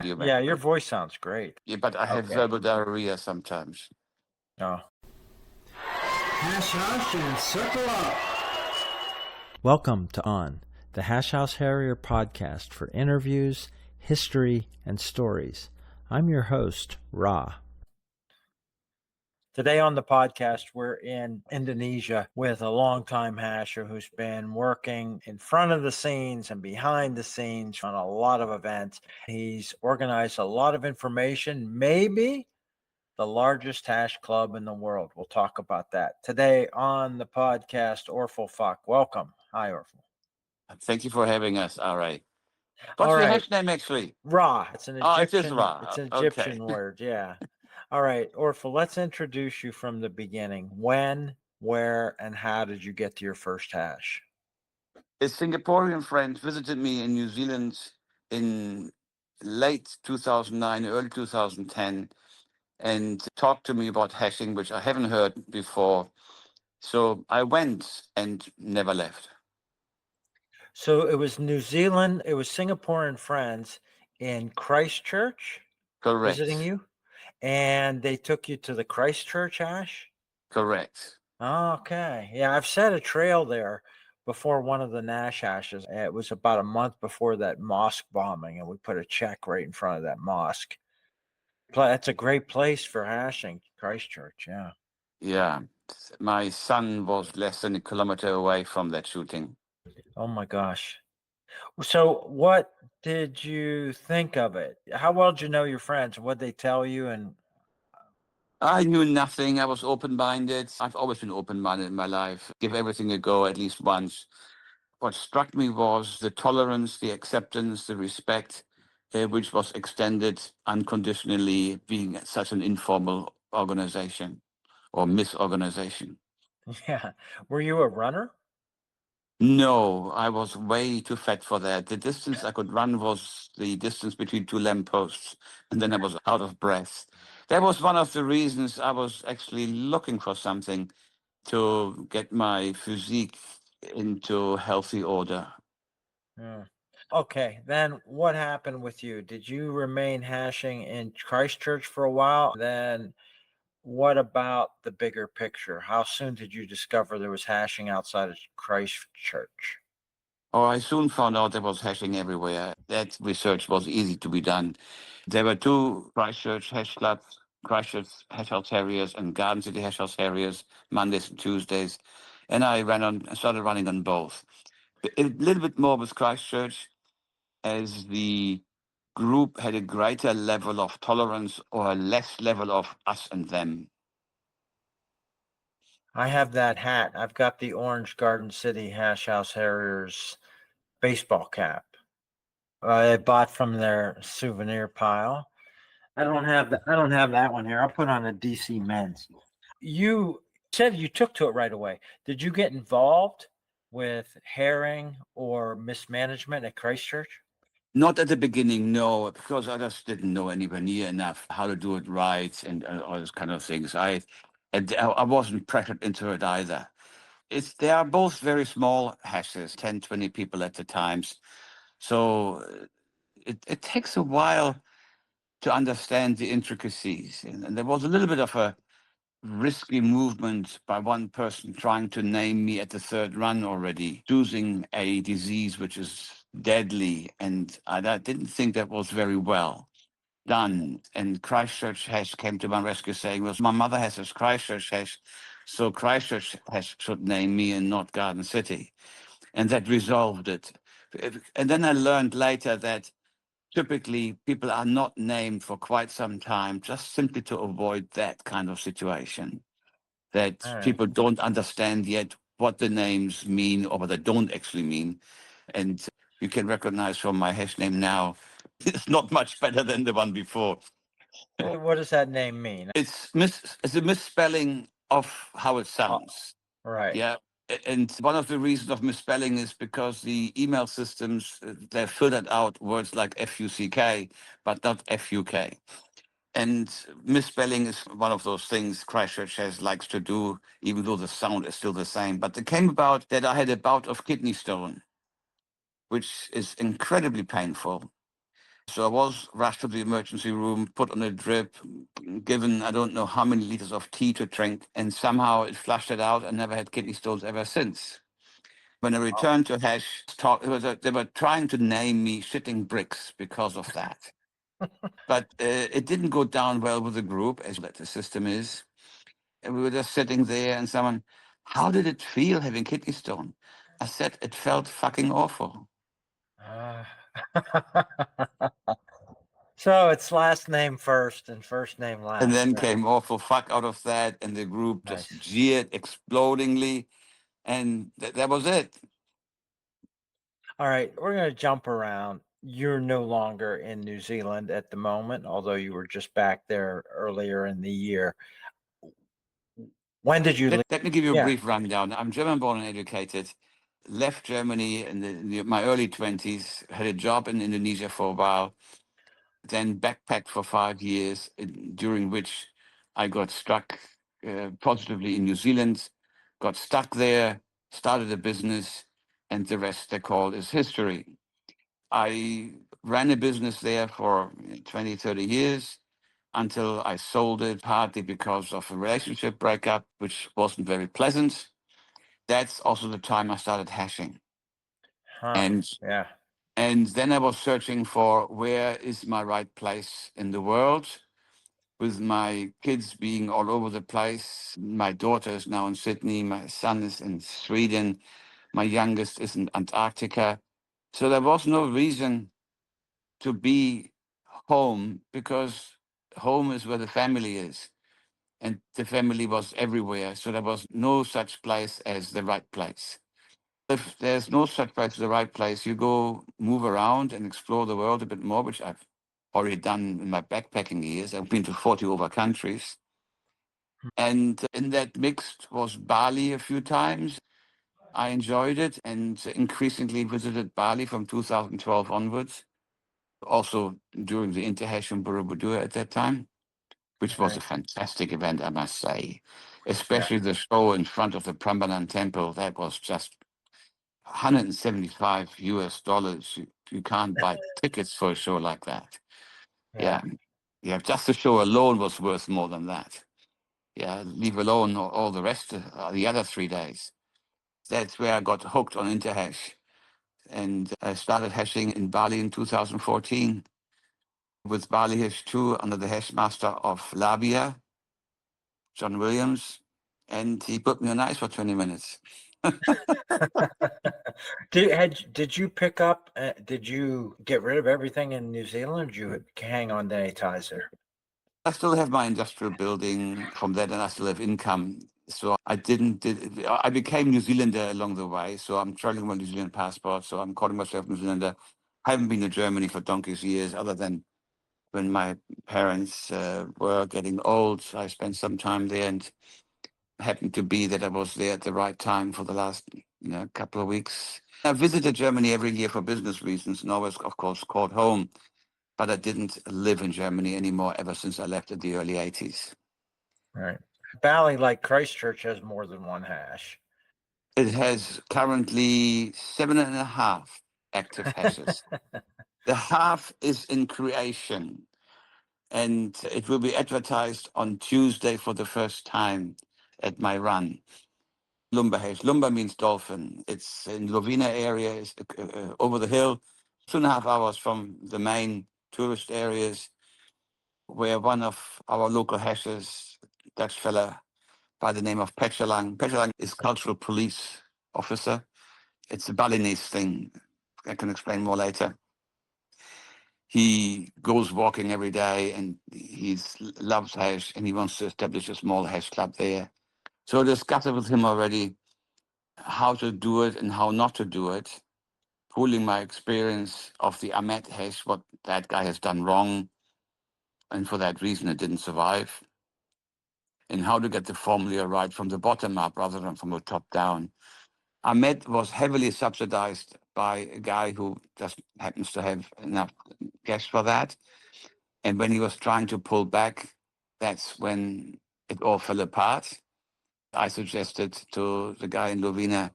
You Yeah, back. your voice sounds great. Yeah, but I have Okay. verbal diarrhea sometimes. Oh. Hash Hush and Circle Up. Welcome to On, the Hash House Harrier podcast for interviews, history, and stories. I'm your host, Ra. Today on the podcast, we're in Indonesia with a longtime hasher who's been working in front of the scenes and behind the scenes on a lot of events. He's organized a lot of information, maybe the largest hash club in the world. We'll talk about that today on the podcast. Orful Fuk, welcome. Hi, Orful. Thank you for having us. All right. All What's your right, hash name actually? Ra. It's an Oh, it is Egyptian. It's Ra. an Okay. Egyptian word. Yeah. All right, Orful. Let's introduce you from the beginning. When, where, and how did you get to your first hash? A Singaporean friend visited me in New Zealand in late 2009, early 2010, and talked to me about hashing, which I haven't heard before. So I went and never left. So it was New Zealand. It was Singaporean friends in Christchurch visiting Correct. you, and they took you to the Christchurch hash. Correct. Okay. Yeah, I've set a trail there before one of the Nash hashes. It was about a month before that mosque bombing, and we put a check right in front of that mosque. That's a great place for hashing, Christchurch. Yeah. Yeah. My son was less than a kilometer away from that shooting. Oh my gosh. So what did you think of it? How well did you know your friends? What they tell you? And I knew nothing. I was open-minded. I've always been open-minded in my life. Give everything a go at least once. What struck me was the tolerance, the acceptance, the respect, which was extended unconditionally, being such an informal organization or misorganization. yeah, were you a runner? No, I was way too fat for that. The distance I could run was the distance between two lampposts, and then I was out of breath. That was one of the reasons I was actually looking for something to get my physique into healthy order. Yeah. Okay, then what happened with you? Did you remain hashing in Christchurch for a while? Then what about the bigger picture? How soon did you discover there was hashing outside of Christchurch? Oh, I soon found out there was hashing everywhere. That research was easy to be done. There were two Christchurch hash clubs, Christchurch Hash House Harriers and Garden City Hash House Harriers, Mondays and Tuesdays. And I started running on both. A little bit more with Christchurch, as the group had a greater level of tolerance or a less level of us and them. I have that hat. I've got the orange Garden City Hash House Harriers baseball cap. I bought from their souvenir pile. I don't have that. I don't have that one here. I'll put on a DC Men's. You said you took to it right away. Did you get involved with herring or mismanagement at Christchurch? Not at the beginning, no, because I just didn't know anywhere near enough how to do it right and all those kind of things. I wasn't pressured into it either. They are both very small hashes, 10, 20 people at the times. So it takes a while to understand the intricacies. And there was a little bit of a risky movement by one person trying to name me at the third run already, choosing a disease which is deadly. And I didn't think that was very well done. And Christchurch Hash came to my rescue saying, well, my mother has this Christchurch Hash, so Christchurch Hash should name me and not Garden City. And that resolved it. And then I learned later that typically people are not named for quite some time, just simply to avoid that kind of situation, that All right. people don't understand yet what the names mean or what they don't actually mean. And you can recognize from my hash name now, it's not much better than the one before. What does that name mean? It's a misspelling of how it Oh, sounds. right. Yeah. And one of the reasons of misspelling is because the email systems, they filtered out words like FUCK, but not FUK. And misspelling is one of those things Christchurch likes to do, even though the sound is still the same. But it came about that I had a bout of kidney stone, which is incredibly painful. So I was rushed to the emergency room, put on a drip, given I don't know how many liters of tea to drink, and somehow it flushed it out. I never had kidney stones ever since. When I returned to Hesh, they were trying to name me shitting bricks because of that. But it didn't go down well with the group, as the system is. And we were just sitting there, and someone, how did it feel having kidney stone? I said, it felt fucking awful. Uh, so it's last name first and first name last. And then Yeah. came Orful Fuk out of that, and the group just Nice. jeered explodingly, and that was it. All right, we're going to jump around. You're no longer in New Zealand at the moment, although you were just back there earlier in the year. When did you leave? Let me give you a Yeah. brief rundown. I'm German born and educated. Left Germany in my early 20s, had a job in Indonesia for a while, then backpacked for 5 years, during which I got struck positively in New Zealand, got stuck there, started a business, and the rest they call is history. I ran a business there for 20, 30 years until I sold it, partly because of a relationship breakup, which wasn't very pleasant. That's also the time I started hashing. Huh. And Yeah. and then I was searching for where is my right place in the world, with my kids being all over the place. My daughter is now in Sydney, my son is in Sweden, my youngest is in Antarctica. So there was no reason to be home, because home is where the family is. And the family was everywhere. So there was no such place as the right place. If there's no such place as the right place, you go move around and explore the world a bit more, which I've already done in my backpacking years. I've been to 40 over countries. And in that mix was Bali a few times. I enjoyed it and increasingly visited Bali from 2012 onwards, also during the Interhash in Borobudur at that time, which was a fantastic event, I must say. Especially the show in front of the Prambanan temple. That was just $175. You can't buy tickets for a show like that. Yeah. Yeah. Just the show alone was worth more than that. Yeah. Leave alone all the rest, the other 3 days. That's where I got hooked on Interhash. And I started hashing in Bali in 2014 with Bali Hash 2 under the hash master of Labia, John Williams. And he put me on ice for 20 minutes. Did you pick up? Did you get rid of everything in New Zealand? Or did you hang on to any ties there? I still have my industrial building from that, and I still have income. So I I became New Zealander along the way. So I'm traveling with a New Zealand passport. So I'm calling myself New Zealander. I haven't been to Germany for donkey's years, other than when my parents were getting old. I spent some time there, and happened to be that I was there at the right time for the last couple of weeks. I visited Germany every year for business reasons, and always, of course, called home. But I didn't live in Germany anymore ever since I left in the early 80s. Right. Bali, like Christchurch, has more than one hash. It has currently 7.5 active hashes. The half is in creation, and it will be advertised on Tuesday for the first time at my run. Lumba hash. Lumba means dolphin. It's in Lovina area, it's over the hill, 2.5 hours from the main tourist areas, where one of our local hashes, Dutch fella by the name of Pechalang. Pechalang is cultural police officer. It's a Balinese thing. I can explain more later. He goes walking every day, and he loves hash, and he wants to establish a small hash club there. So I discussed with him already how to do it and how not to do it, pooling my experience of the Ahmed hash, what that guy has done wrong, and for that reason it didn't survive, and how to get the formula right from the bottom up rather than from the top down. Ahmed was heavily subsidized by a guy who just happens to have enough cash for that. And when he was trying to pull back, that's when it all fell apart. I suggested to the guy in Lovina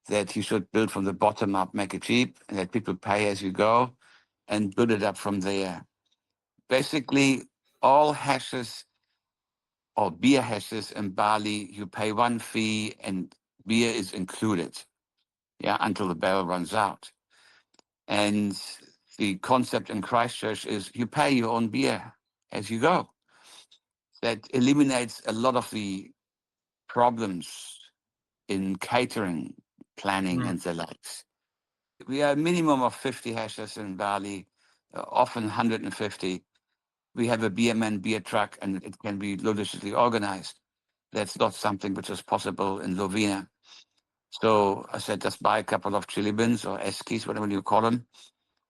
that he should build from the bottom up, make it cheap, and let people pay as you go. and build it up from there. Basically, all hashes or beer hashes in Bali, you pay one fee and beer is included, yeah, until the barrel runs out. And the concept in Christchurch is you pay your own beer as you go. That eliminates a lot of the problems in catering, planning, and the likes. We are a minimum of 50 hashes in Bali, often 150. We have a beer man, beer truck, and it can be logistically organized. That's not something which is possible in Lovina. So I said, just buy a couple of chili bins or eskis, whatever you call them,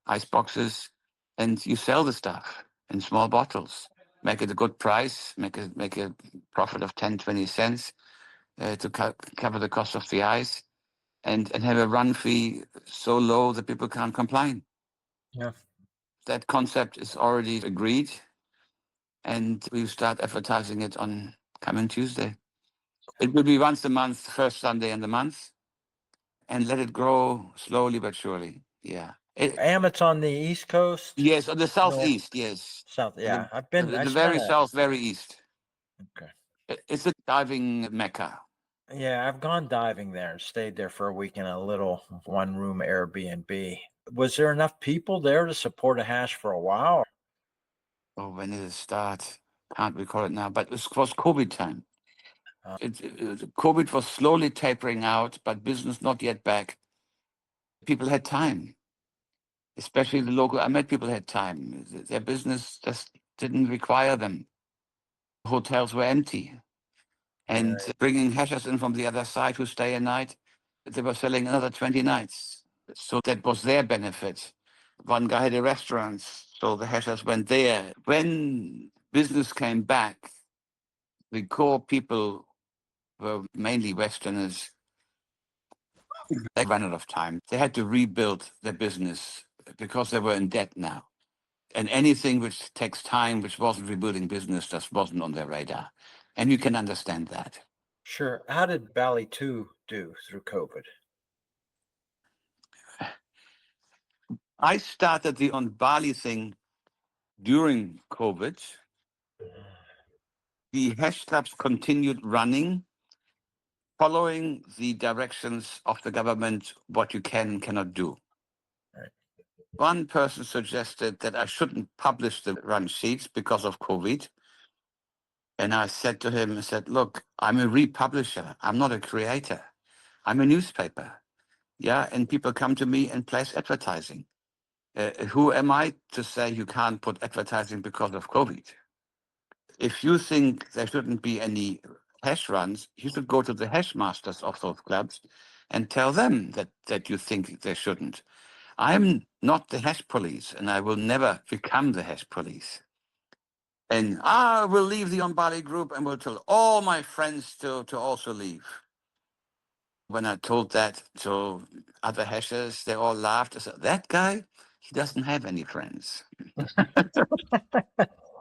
ice boxes, and you sell the stuff in small bottles. Make it a good price, make a profit of 10, 20 cents to cover the cost of the ice, and have a run fee so low that people can't complain. Yeah. That concept is already agreed, and we start advertising it on coming Tuesday. It will be once a month, first Sunday in the month, and let it grow slowly but surely. Yeah. Amit's on the East Coast. Yes, on the North, southeast, yes. South. Yeah, I've The, been. I the spent very south, very east. Okay. It's a diving mecca. Yeah, I've gone diving there and stayed there for a week in a little one-room Airbnb. Was there enough people there to support a hash for a while? Oh, when did it start? Can't recall it now, but it was COVID time. COVID was slowly tapering out, but business not yet back. People had time, especially the local. I met people had time. Their business just didn't require them. Hotels were empty. And bringing hashers in from the other side who stay a night, they were selling another 20 nights. So that was their benefit. One guy had a restaurant, so the hashers went there. When business came back, the core people were mainly Westerners. They ran out of time. They had to rebuild their business because they were in debt now. And anything which takes time, which wasn't rebuilding business, just wasn't on their radar. And you can understand that. Sure. How did Bali 2 do through COVID? I started the On Bali thing during COVID. The hash clubs continued running, following the directions of the government, what you can and cannot do. Right. One person suggested that I shouldn't publish the run sheets because of COVID. And I said to him, I said, look, I'm a republisher. I'm not a creator. I'm a newspaper. Yeah. And people come to me and place advertising. Who am I to say you can't put advertising because of COVID? If you think there shouldn't be any hash runs, you should go to the hash masters of those clubs and tell them that you think they shouldn't. I'm not the hash police, and I will never become the hash police. And I will leave the On Bali group and will tell all my friends to also leave. When I told that to other hashers, they all laughed. I said, that guy, he doesn't have any friends.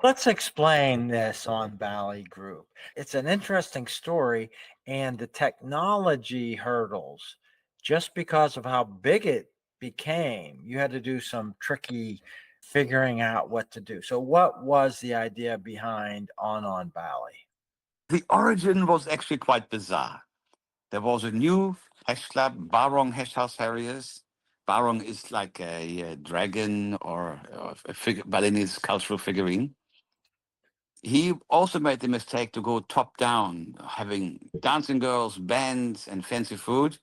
Let's explain this On Bali group. It's an interesting story, and the technology hurdles, just because of how big it became, you had to do some tricky figuring out what to do. So what was the idea behind On Bali? The origin was actually quite bizarre. There was a new hash club, Barong Hash House Harriers. Barong is like a dragon or a Balinese cultural figurine. He also made the mistake to go top down, having dancing girls, bands, and fancy food.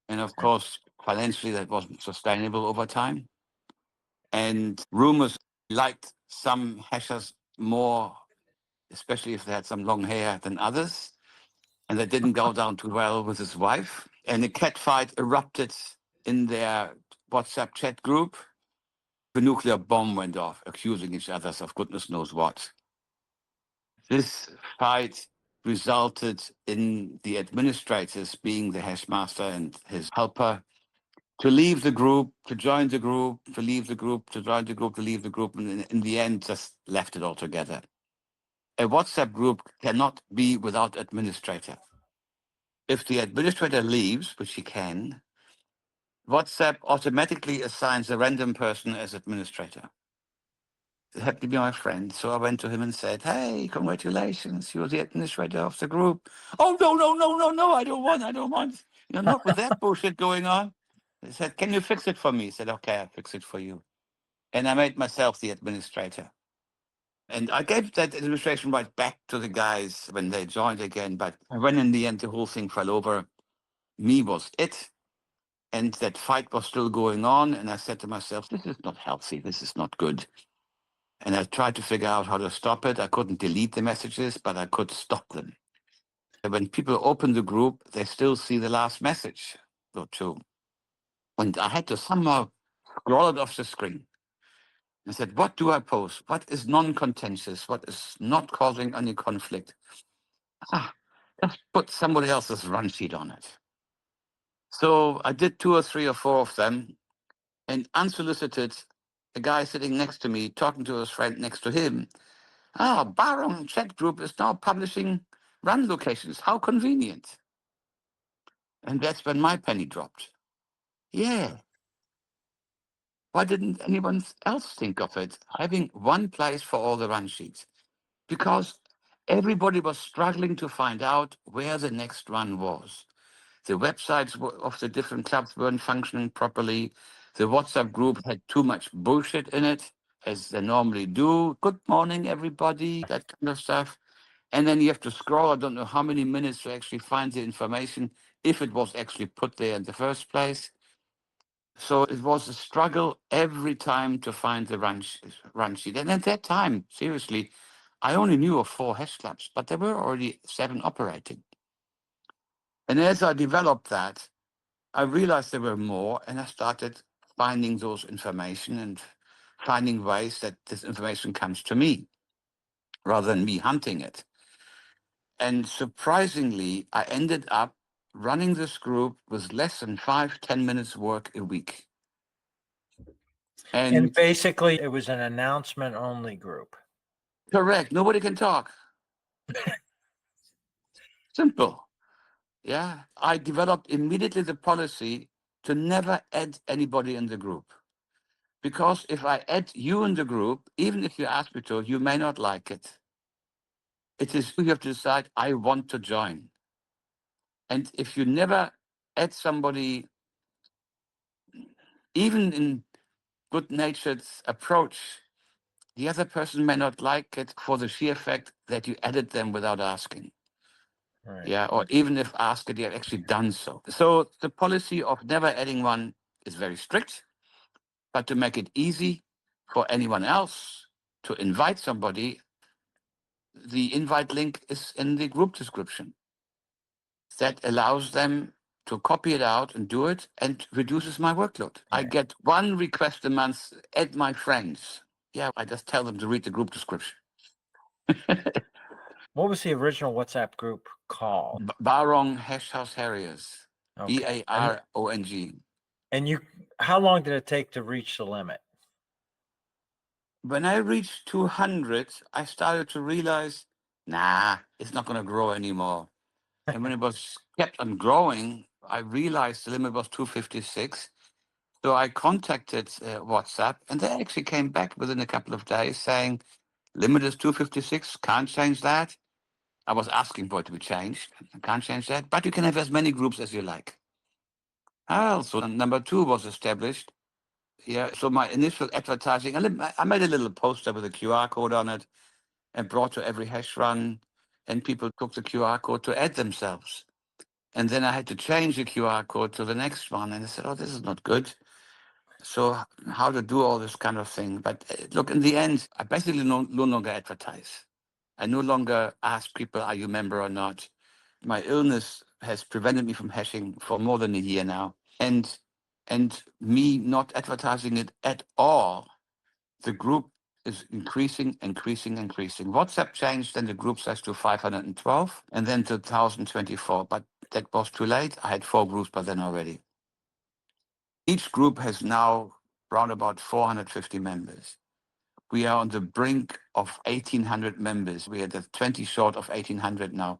And of course, financially, that wasn't sustainable over time. And rumors liked some hashers more, especially if they had some long hair, than others. And that didn't go down too well with his wife. And a catfight erupted in their WhatsApp chat group. The nuclear bomb went off, accusing each other of goodness knows what. This fight resulted in the administrators, being the hashmaster and his helper, to leave the group, to join the group, to leave the group, to join the group, to leave the group, and in the end, just left it all together. A WhatsApp group cannot be without administrator. If the administrator leaves, which he can, WhatsApp automatically assigns a random person as administrator. It happened to be my friend. So I went to him and said, hey, congratulations, you're the administrator of the group. Oh, no, I don't want. Not with that bullshit going on. He said, can you fix it for me? I said, okay, I'll fix it for you. And I made myself the administrator. And I gave that administration right back to the guys when they joined again. But when in the end the whole thing fell over, me was it. And that fight was still going on. And I said to myself, this is not healthy. This is not good. And I tried to figure out how to stop it. I couldn't delete the messages, but I could stop them. When people open the group, they still see the last message or two. And I had to somehow scroll it off the screen. I said, what do I post? What is non-contentious? What is not causing any conflict? Just put somebody else's run sheet on it. So I did 2 or 3 or 4 of them, and unsolicited, a guy sitting next to me, talking to his friend next to him, Barong chat group is now publishing run locations. How convenient. And that's when my penny dropped. Yeah. Why didn't anyone else think of it? Having one place for all the run sheets. Because everybody was struggling to find out where the next run was. The websites of the different clubs weren't functioning properly. The WhatsApp group had too much bullshit in it, as they normally do. Good morning, everybody, that kind of stuff. And then you have to scroll, I don't know how many minutes to actually find the information, if it was actually put there in the first place. So it was a struggle every time to find the run sheet. And at that time, seriously, I only knew of 4 hash clubs, but there were already 7 operating. And as I developed that, I realized there were more, and I started finding those information and finding ways that this information comes to me rather than me hunting it. And surprisingly, I ended up running this group with less than 5-10 minutes work a week. And basically, it was an announcement only group. Correct. Nobody can talk. Simple. Yeah. I developed immediately the policy to never add anybody in the group. Because if I add you in the group, even if you ask me to, you may not like it. It is you have to decide, I want to join. And if you never add somebody, even in good-natured approach, the other person may not like it for the sheer fact that you added them without asking. Right. Yeah, or even if asked, they have actually done so. So the policy of never adding one is very strict, but to make it easy for anyone else to invite somebody, the invite link is in the group description. That allows them to copy it out and do it, and reduces my workload. I get 1 request a month, add my friends. Yeah, I just tell them to read the group description. What was the original WhatsApp group called? Barong House Harriers. Okay. Barong. And how long did it take to reach the limit? When I reached 200, I started to realize, it's not going to grow anymore. And when it was kept on growing, I realized the limit was 256. So I contacted WhatsApp, and they actually came back within a couple of days saying, limit is 256, can't change that. I was asking for it to be changed. I can't change that, but you can have as many groups as you like. So number 2 was established. Yeah, so my initial advertising, I made a little poster with a QR code on it and brought to every hash run, and people took the QR code to add themselves. And then I had to change the QR code to the next one, and I said, this is not good. So how to do all this kind of thing. But look, in the end, I basically no longer advertise. I no longer ask people, are you a member or not? My illness has prevented me from hashing for more than a year now. And me not advertising it at all, the group is increasing. WhatsApp changed then the group size to 512 and then to 1,024. But that was too late. I had 4 groups by then already. Each group has now around about 450 members. We are on the brink of 1,800 members. We are at 20 short of 1,800 now.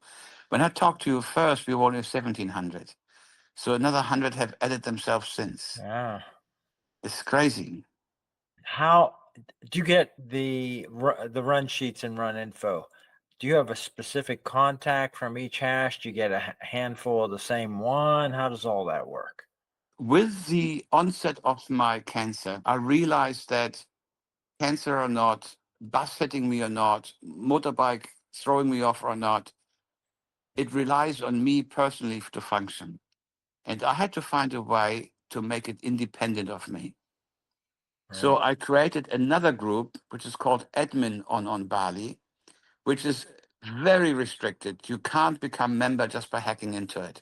When I talked to you first, we were only 1,700. So another 100 have added themselves since. Yeah. It's crazy. How do you get the run sheets and run info? Do you have a specific contact from each hash? Do you get a handful of the same one? How does all that work? With the onset of my cancer, I realized that cancer or not, bus hitting me or not, motorbike throwing me off or not, it relies on me personally to function. And I had to find a way to make it independent of me. So Right. I created another group, which is called Admin on Bali, which is very restricted. You can't become member just by hacking into it.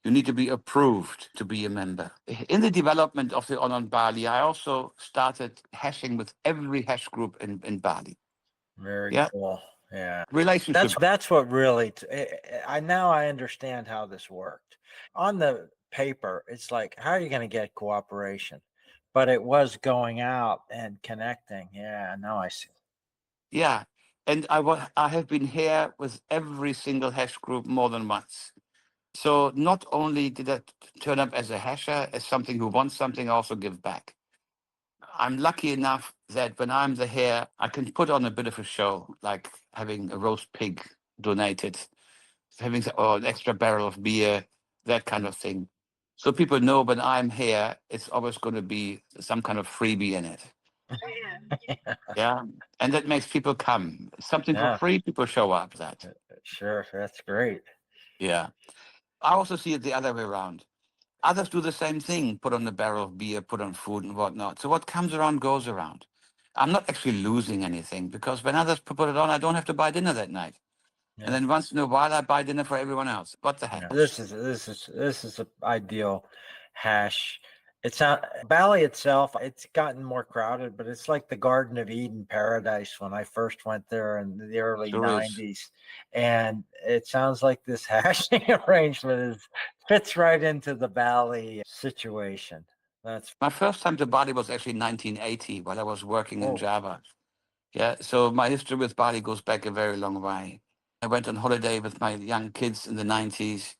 You need to be approved to be a member. In the development of the on Bali, I also started hashing with every hash group in Bali. Very Yeah. cool. Yeah. Relationship. That's what really I now I understand how this worked. On the paper, it's like, how are you going to get cooperation? But it was going out and connecting. Yeah, now I see. Yeah. And I have been here with every single hash group more than once. So not only did I turn up as a hasher, as something who wants something, I also give back. I'm lucky enough that when I'm here, I can put on a bit of a show, like having a roast pig donated, having or an extra barrel of beer, that kind of thing. So people know when I'm here, it's always going to be some kind of freebie in it. Yeah. And that makes people come. Something for Yeah, free, people show up that. sure. That's great. Yeah. I also see it the other way around. Others do the same thing, put on a barrel of beer, put on food and whatnot. So what comes around goes around. I'm not actually losing anything because when others put it on, I don't have to buy dinner that night. Yeah. And then once in a while, I buy dinner for everyone else. What the heck? Yeah. This is an ideal hash. It's not Bali itself. It's gotten more crowded, but it's like the Garden of Eden paradise when I first went there in the early Sure is. 90s. And it sounds like this hashing arrangement fits right into the Bali situation. That's My first time to Bali was actually 1980 while I was working in oh, Java. Yeah, so my history with Bali goes back a very long way. I went on holiday with my young kids in the 90s,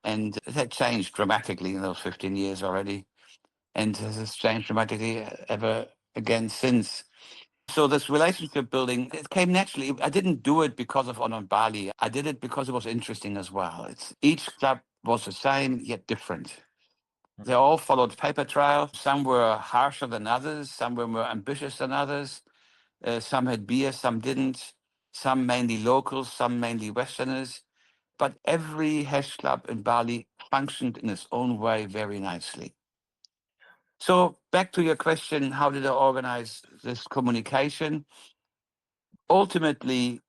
and it had changed dramatically in those 15 years already. And it has changed dramatically ever again since. So this relationship building, it came naturally. I didn't do it because of On Bali. I did it because it was interesting as well. Each club was the same, yet different. They all followed paper trail. Some were harsher than others. Some were more ambitious than others. Some had beer, some didn't. Some mainly locals, some mainly Westerners. But every hash club in Bali functioned in its own way very nicely. So back to your question, how did I organize this communication? Ultimately,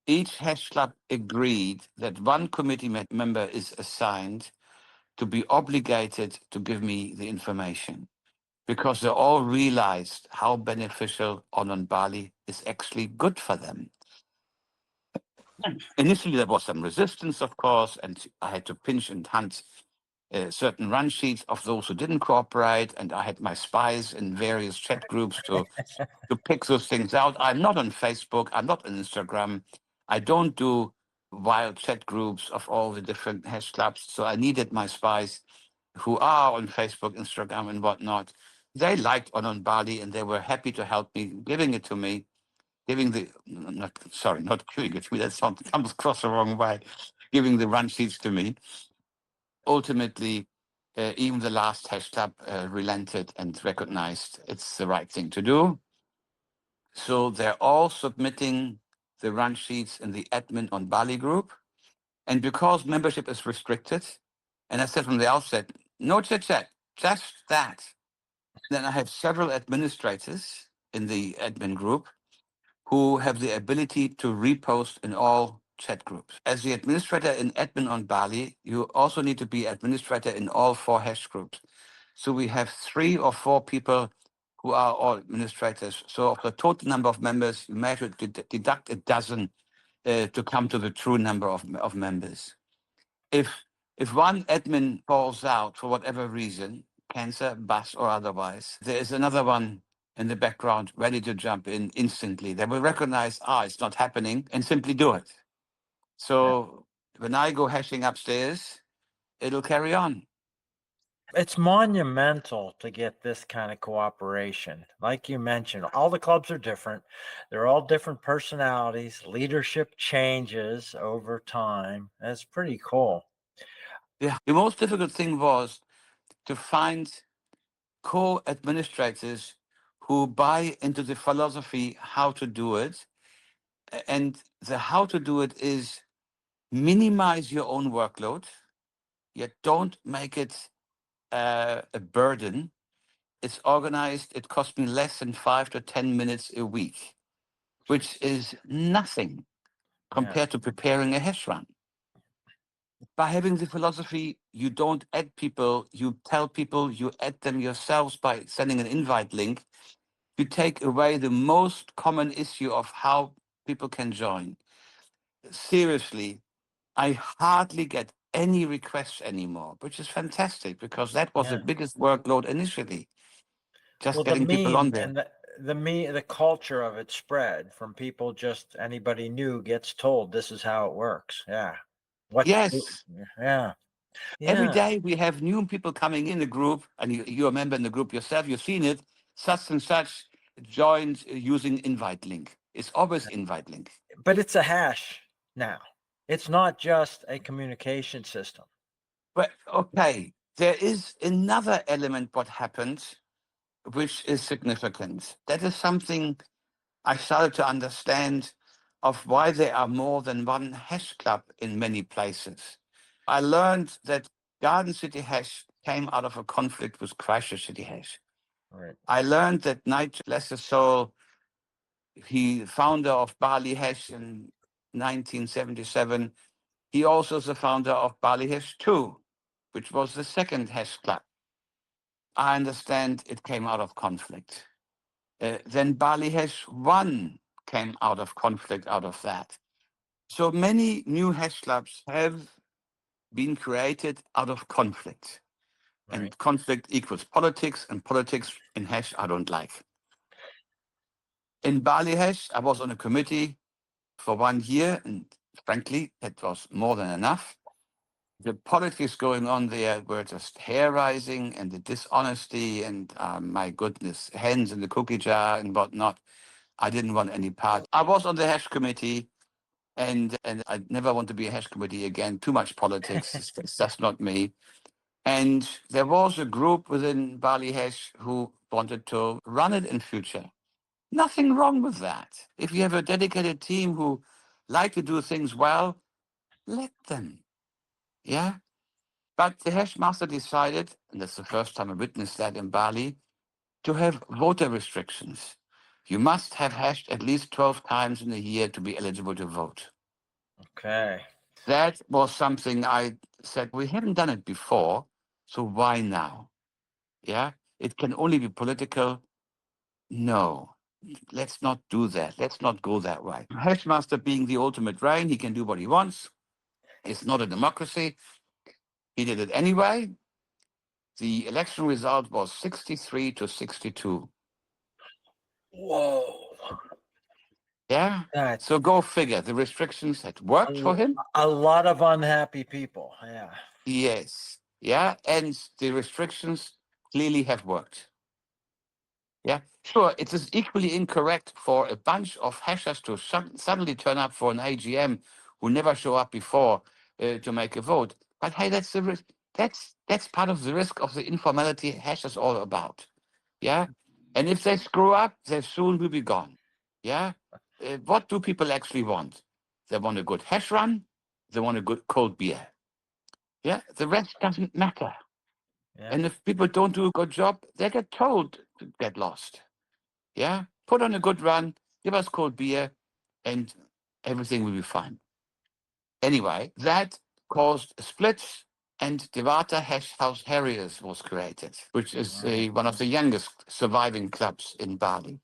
each hash club agreed that one committee member is assigned to be obligated to give me the information because they all realized how beneficial on Bali is actually good for them. Initially, there was some resistance, of course, and I had to pinch and hunt certain run sheets of those who didn't cooperate, and I had my spies in various chat groups to pick those things out. I'm not on Facebook. I'm not on Instagram. I don't do wild chat groups of all the different hash clubs. So I needed my spies who are on Facebook, Instagram, and whatnot. They liked on Bali, and they were happy to help me, giving it to me, giving the not sorry, not giving it to me. That sounds comes across the wrong way. Giving the run sheets to me. Ultimately, even the last hash club relented and recognized it's the right thing to do. So they're all submitting the run sheets in the admin on Bali group. And because membership is restricted, and I said from the outset, no chit chat, just that. Then I have several administrators in the admin group who have the ability to repost in all chat groups. As the administrator in admin on Bali, you also need to be administrator in all 4 hash groups. So we have 3 or 4 people who are all administrators. So of the total number of members, you may have to deduct a dozen to come to the true number of members. If one admin falls out for whatever reason, cancer, bus, or otherwise, there is another one in the background ready to jump in instantly. They will recognize, it's not happening, and simply do it. So when I go hashing upstairs, it'll carry on. It's monumental to get this kind of cooperation. Like you mentioned, all the clubs are different. They're all different personalities. Leadership changes over time. That's pretty cool. The most difficult thing was to find co-administrators who buy into the philosophy how to do it. And the how to do it is minimize your own workload, yet don't make it a burden. It's organized. It cost me less than 5 to 10 minutes a week, which is nothing compared to preparing a hash run. By having the philosophy, you don't add people, you tell people, you add them yourselves by sending an invite link. You take away the most common issue of how people can join. Seriously, I hardly get any requests anymore, which is fantastic because that was the biggest workload initially. Just getting people on there. And the culture of it spread from people, just anybody new gets told this is how it works. Yeah. Yes. Yeah. Every day we have new people coming in the group, and you're a member in the group yourself. You've seen it. Such and such joined using invite link. It's always invite link. But it's a hash now. It's not just a communication system. But okay, there is another element what happened, which is significant. That is something I started to understand of why there are more than one hash club in many places. I learned that Garden City Hash came out of a conflict with Christchurch City Hash. Right. I learned that Nigel, bless his soul, he founder of Bali Hash in 1977. He also is the founder of Bali Hash 2, which was the second hash club. I understand it came out of conflict. Then Bali Hash 1 came out of conflict out of that. So many new hash clubs have been created out of conflict. And conflict equals politics, and politics in hash I don't like. In Bali Hash, I was on a committee for 1 year, and frankly, that was more than enough. The politics going on there were just hair-raising, and the dishonesty, and my goodness, hens in the cookie jar and whatnot. I didn't want any part. I was on the hash committee, and I never want to be a hash committee again. Too much politics. It's just not me. And there was a group within Bali Hash who wanted to run it in future. Nothing wrong with that. If you have a dedicated team who like to do things well, let them. Yeah. But the hash master decided, and that's the first time I witnessed that in Bali, to have voter restrictions. You must have hashed at least 12 times in a year to be eligible to vote. Okay. That was something I said, we haven't done it before, so why now? Yeah, it can only be political. No, let's not do that. Let's not go that way. Hashmaster being the ultimate reign, he can do what he wants. It's not a democracy. He did it anyway. The election result was 63 to 62. Whoa. Yeah. That's So go figure. The restrictions had worked for him. a lot of unhappy people. Yeah. Yes. Yeah. And the restrictions clearly have worked. Yeah. Sure. It is equally incorrect for a bunch of hashers to suddenly turn up for an AGM who never show up before to make a vote. But hey, that's the risk. That's part of the risk of the informality hash is all about. Yeah. And if they screw up, they soon will be gone. Yeah. What do people actually want? They want a good hash run. They want a good cold beer. Yeah. The rest doesn't matter. Yeah. And if people don't do a good job, they get told to get lost. Yeah. Put on a good run, give us cold beer, and everything will be fine. Anyway, that caused splits, and Devata Hash House Harriers was created, which is one of the youngest surviving clubs in Bali.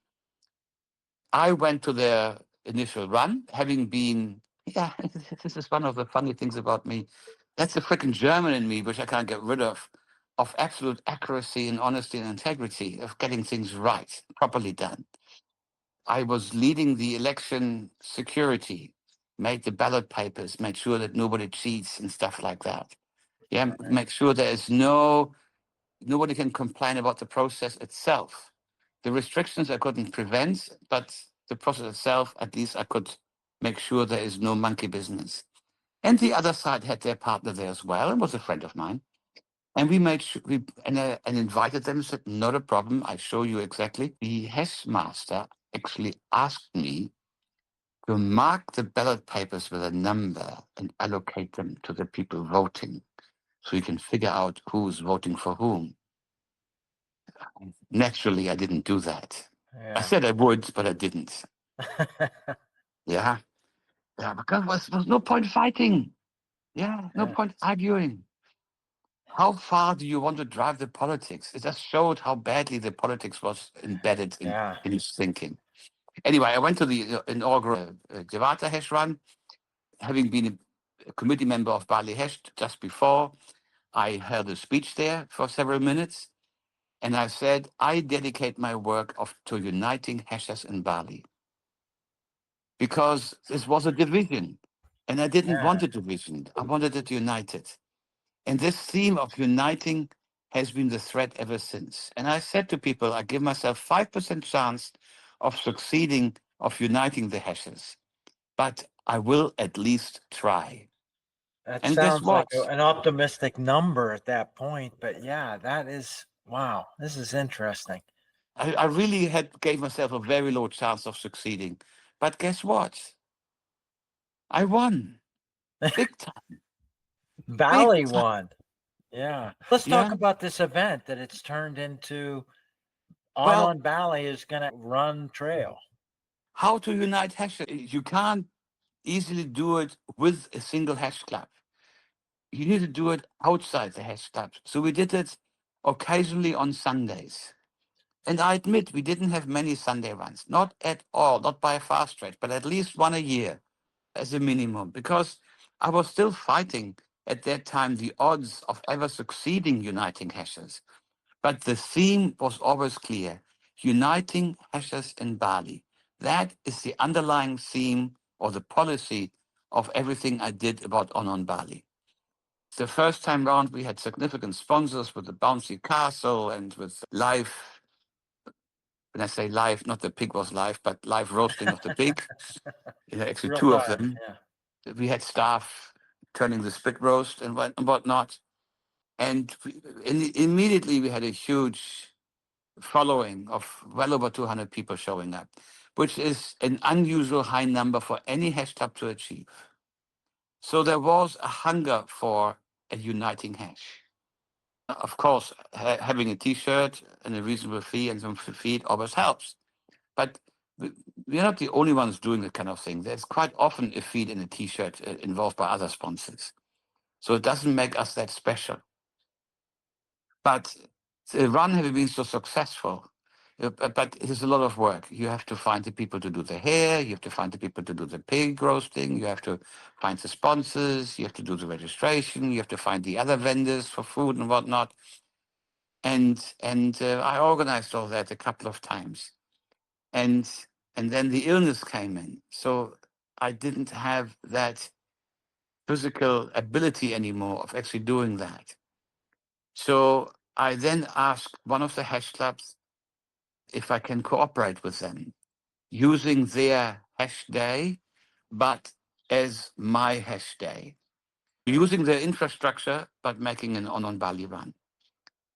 I went to their initial run, having been, yeah, this is one of the funny things about me. That's the freaking German in me, which I can't get rid of absolute accuracy and honesty and integrity, of getting things right, properly done. I was leading the election security, made the ballot papers, made sure that nobody cheats and stuff like that. Yeah, make sure there is no nobody can complain about the process itself. The restrictions I couldn't prevent, but the process itself, at least I could make sure there is no monkey business. And the other side had their partner there as well, and was a friend of mine. And we made sure, and invited them, said, not a problem, I show you exactly. The hash master actually asked me to mark the ballot papers with a number and allocate them to the people voting, so you can figure out who's voting for whom. Naturally, I didn't do that. I Yeah. said I would, but I didn't. Yeah. Yeah, because there was no point fighting. Yeah, no Yeah. point arguing. How far do you want to drive the politics? It just showed how badly the politics was embedded Yeah. in his thinking. Anyway, I went to the inaugural Devata Hash run, having been a committee member of Bali Hash just before. I held a speech there for several minutes, and I said, I dedicate my work to uniting hashers in Bali, because this was a division, and I didn't Yeah. want a division. I wanted it united. And this theme of uniting has been the thread ever since. And I said to people, I give myself 5% chance of succeeding, of uniting the hashes, but I will at least try. That And guess sounds like what? an optimistic number at that point, but yeah, that is wow. This is interesting. I really gave myself a very low chance of succeeding. But guess what? I won. Big time. Bali Big time. won. Yeah. Let's talk Yeah. about this event that it's turned into. Well, On Bali is going to run trail. how to unite hashes? You can't easily do it with a single hash club. You need to do it outside the hash club. So we did it occasionally on Sundays. And I admit we didn't have many Sunday runs, not at all, not by a far stretch, but at least one a year as a minimum, because I was still fighting at that time the odds of ever succeeding uniting hashes. But the theme was always clear: uniting hashes in Bali. That is the underlying theme or the policy of everything I did about On Bali. The first time round, we had significant sponsors with the bouncy castle and with live. When I say live, not the pig was live, but live roasting of the pig. Actually, Real two of time. them. Yeah. We had staff turning the spit roast and whatnot. And immediately we had a huge following of well over 200 people showing up, which is an unusual high number for any hash club to achieve. So there was a hunger for a uniting hash. Of course, having a T-shirt and a reasonable fee and some feed always helps. But we're not the only ones doing that kind of thing. There's quite often a feed and a T-shirt involved by other sponsors. So it doesn't make us that special. But the run having been so successful, but it is a lot of work. You have to find the people to do the hair, you have to find the people to do the pig roasting, you have to find the sponsors, you have to do the registration, you have to find the other vendors for food and whatnot. And I organized all that a couple of times. And then the illness came in. So I didn't have that physical ability anymore of actually doing that. So I then asked one of the hash clubs if I can cooperate with them using their hash day, but as my hash day, using their infrastructure, but making an On Bali run.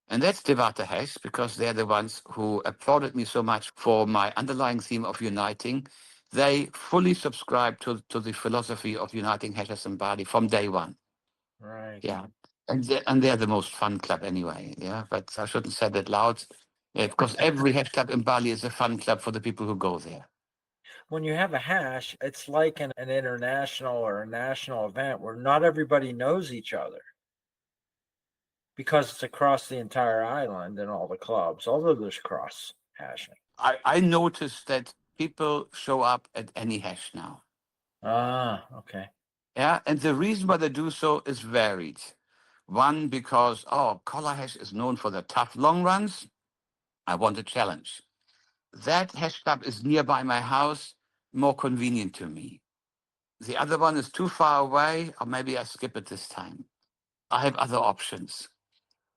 And that's Devata Hash, because they're the ones who applauded me so much for my underlying theme of uniting. They fully subscribe to the philosophy of uniting hashes in Bali from day one. Right. Yeah. And they're the most fun club anyway. Yeah. But I shouldn't say that loud. Yeah, because every hash club in Bali is a fun club for the people who go there. When you have a hash, it's like an international or a national event where not everybody knows each other because it's across the entire island and all the clubs, although there's cross hashing. I noticed that people show up at any hash now. Ah, okay. Yeah. And the reason why they do so is varied. One, because, Collar Hash is known for the tough long runs. I want a challenge. That hash club is nearby my house, more convenient to me. The other one is too far away, or maybe I skip it this time. I have other options.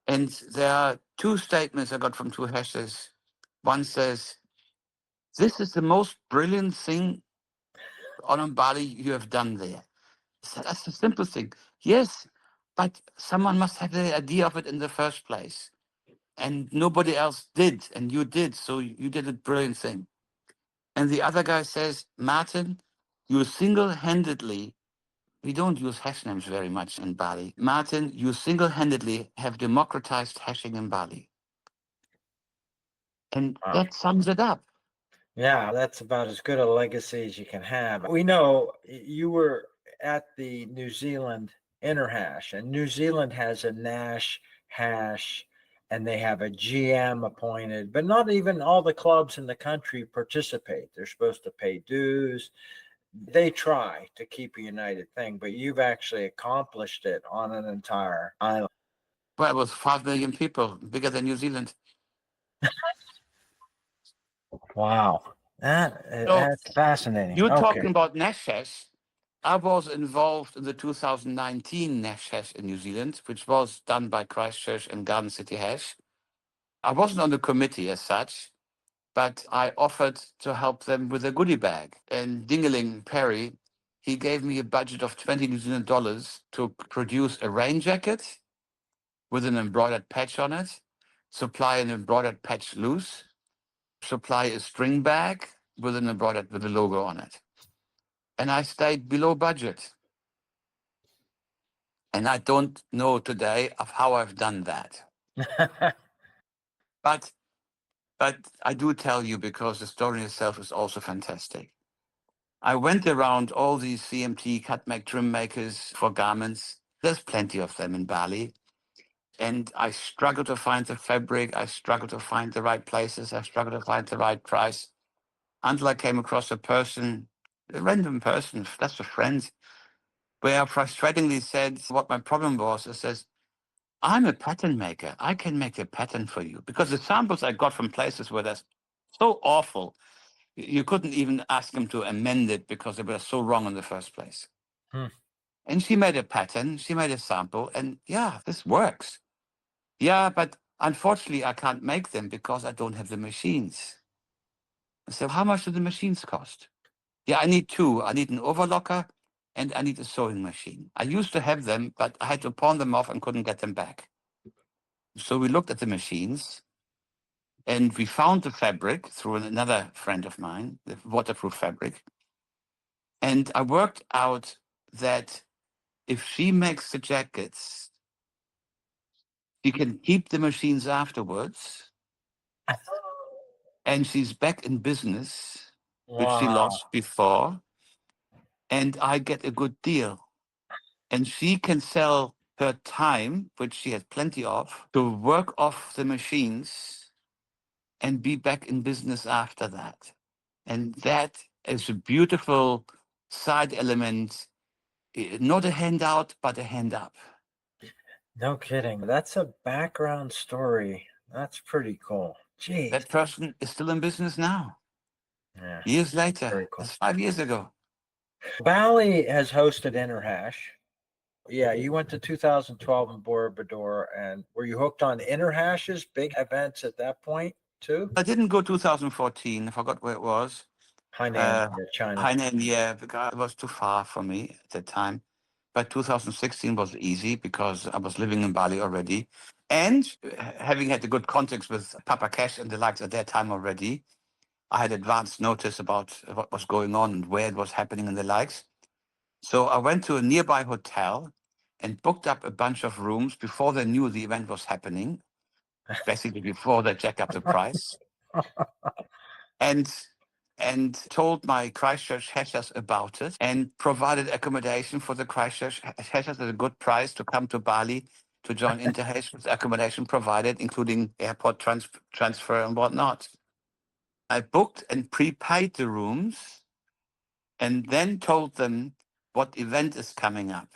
And there are two statements I got from two hashes. One says, "This is the most brilliant thing on Bali you have done there." So that's a simple thing. Yes, but someone must have the idea of it in the first place. And nobody else did, and you did. So you did a brilliant thing. And the other guy says, "Martin, you single-handedly," we don't use hash names very much in Bali. "Martin, you single-handedly have democratized hashing in Bali." And Wow. that sums it up. Yeah, that's about as good a legacy as you can have. We know you were at the New Zealand Interhash, and New Zealand has a Nash hash and they have a GM appointed, but not even all the clubs in the country participate. They're supposed to pay dues. They try to keep a united thing, but you've actually accomplished it on an entire island. Well, it was 5 million people, bigger than New Zealand. Wow. So That's fascinating. you're Okay. talking about Nash hash. I was involved in the 2019 Nash hash in New Zealand, which was done by Christchurch and Garden City Hash. I wasn't on the committee as such, but I offered to help them with a goodie bag. And Dingaling Perry, he gave me a budget of 20 New Zealand dollars to produce a rain jacket with an embroidered patch on it, supply an embroidered patch loose, supply a string bag with an embroidered with a logo on it. And I stayed below budget. And I don't know today of how I've done that. But I do tell you because the story itself is also fantastic. I went around all these CMT cut make trim makers for garments. There's plenty of them in Bali. And I struggled to find the fabric. I struggled to find the right places. I struggled to find the right price until I came across a person, a random person, that's a friend, where I frustratingly said what my problem was. I says, "I'm a pattern maker. I can make a pattern for you." Because the samples I got from places were that's so awful. You couldn't even ask them to amend it because they were so wrong in the first place. Hmm. And she made a pattern, she made a sample, and yeah, this works. Yeah, but unfortunately, I can't make them because I don't have the machines. I said, "How much do the machines cost?" "Yeah, I need two. I need an overlocker and I need a sewing machine. I used to have them, but I had to pawn them off and couldn't get them back." So we looked at the machines and we found the fabric through another friend of mine, the waterproof fabric. And I worked out that if she makes the jackets, she can keep the machines afterwards and she's back in business, which she Wow. lost before, and I get a good deal. And she can sell her time, which she has plenty of, to work off the machines and be back in business after that. And that is a beautiful side element, not a handout, but a hand up. No kidding. That's a background story. That's pretty cool. Jeez. That person is still in business now, Yeah. years later. Very cool. That's 5 years ago. Bali has hosted Interhash. Yeah, you went to 2012 in Bora Bora, and were you hooked on Interhash's big events at that point too? I didn't go 2014. I forgot where it was. Hainan, China. Hainan, yeah, because it was too far for me at that time. But 2016 was easy because I was living in Bali already. And having had a good context with Papa Cash and the likes at that time already, I had advance notice about what was going on and where it was happening and the likes. So I went to a nearby hotel and booked up a bunch of rooms before they knew the event was happening, basically before they jacked up the price. And told my Christchurch hashers about it and provided accommodation for the Christchurch hashers at a good price to come to Bali to join Interhash with accommodation provided, including airport transfer and whatnot. I booked and prepaid the rooms and then told them what event is coming up.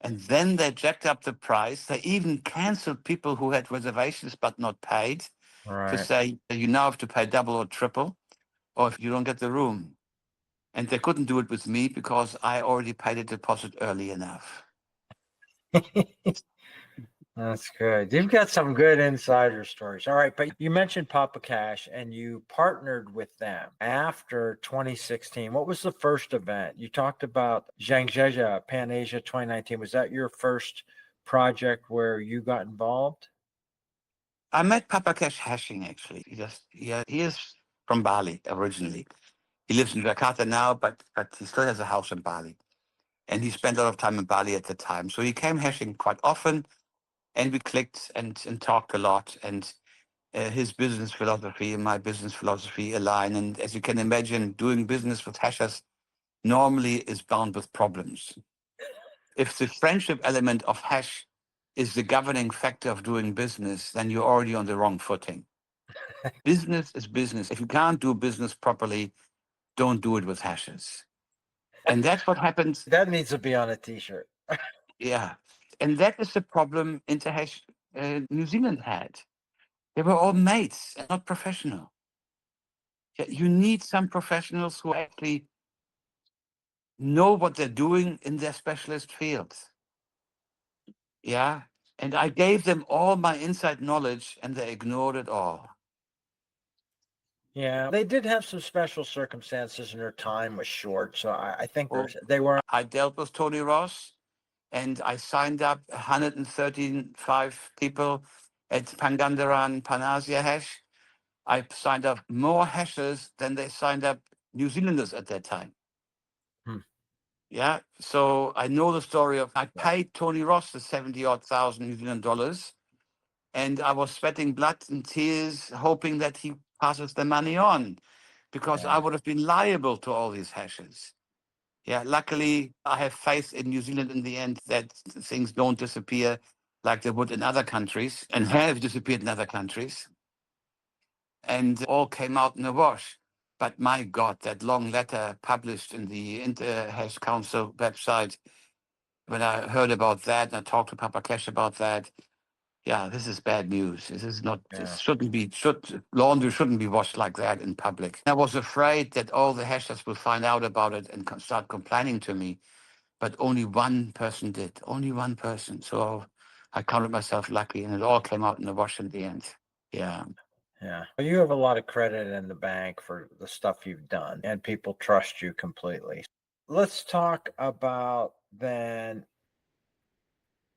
And then they jacked up the price. They even canceled people who had reservations but not paid to Right. say, "You now have to pay double or triple, or if you don't get the room." And they couldn't do it with me because I already paid a deposit early enough. That's good. You've got some good insider stories. All right, but you mentioned Papa Cash and you partnered with them after 2016. What was the first event? You talked about Zhangzheja Pan Asia 2019. Was that your first project where you got involved? I met Papa Cash hashing actually. He is from Bali originally. He lives in Jakarta now, but he still has a house in Bali. And he spent a lot of time in Bali at the time. So he came hashing quite often, and we clicked and talked a lot. And his business philosophy and my business philosophy align. And as you can imagine, doing business with hashers normally is bound with problems. If the friendship element of hash is the governing factor of doing business, then you're already on the wrong footing. Business is business. If you can't do business properly, don't do it with hashes. And that's what happens. That needs to be on a t-shirt. Yeah. And that is the problem Interhash New Zealand had. They were all mates and not professional. Yeah, you need some professionals who actually know what they're doing in their specialist fields. Yeah. And I gave them all my inside knowledge and they ignored it all. Yeah, they did have some special circumstances and their time was short. So I think Oh, they were. I dealt with Tony Ross and I signed up 135 people at Pangandaran Panasia Hash. I signed up more hashers than they signed up New Zealanders at that time. Hmm. Yeah. So I know the story of I paid Tony Ross the 70 odd thousand New Zealand dollars. And I was sweating blood and tears, hoping that he passes the money on because I would have been liable to all these hashes. Yeah. Luckily, I have faith in New Zealand in the end that things don't disappear like they would in other countries and have disappeared in other countries. And all came out in the wash. But my God, that long letter published in the Interhash Council website, when I heard about that and I talked to Papa Cash about that, yeah, this is bad news. This is not, this laundry shouldn't be washed like that in public. I was afraid that all the hashers will find out about it and start complaining to me. But only one person did, only one person. So I counted myself lucky and it all came out in the wash in the end. Yeah. Yeah. You have a lot of credit in the bank for the stuff you've done, and people trust you completely. Let's talk about then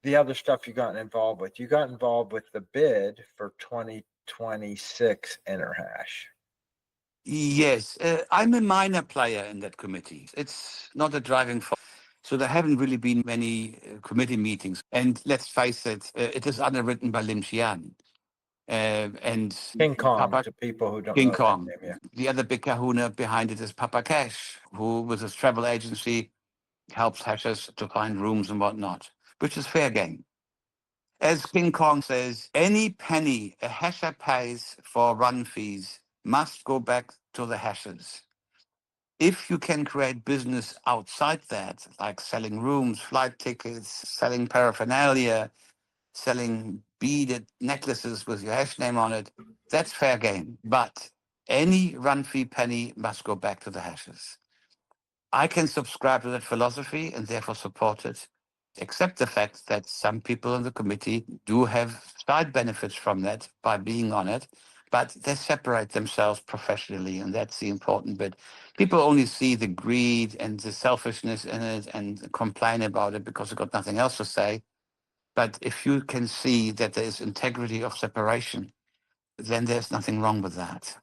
the other stuff you got involved with. You got involved with the bid for 2026 Interhash. Yes, I'm a minor player in that committee. It's not a driving force. So there haven't really been many committee meetings. And let's face it, it is underwritten by Lim Xian. And King Kong, Papa to people who don't King know that Kong. name. Yeah. The other big kahuna behind it is Papa Cash, who with his travel agency helps hashers to find rooms and whatnot, which is fair game. As King Kong says, any penny a hasher pays for run fees must go back to the hashers. If you can create business outside that, like selling rooms, flight tickets, selling paraphernalia, selling beaded necklaces with your hash name on it, that's fair game. But any run fee penny must go back to the hashes. I can subscribe to that philosophy and therefore support it, except the fact that some people in the committee do have side benefits from that by being on it, but they separate themselves professionally, and that's the important bit. People only see the greed and the selfishness in it and complain about it because they've got nothing else to say. But if you can see that there is integrity of separation, then there's nothing wrong with that.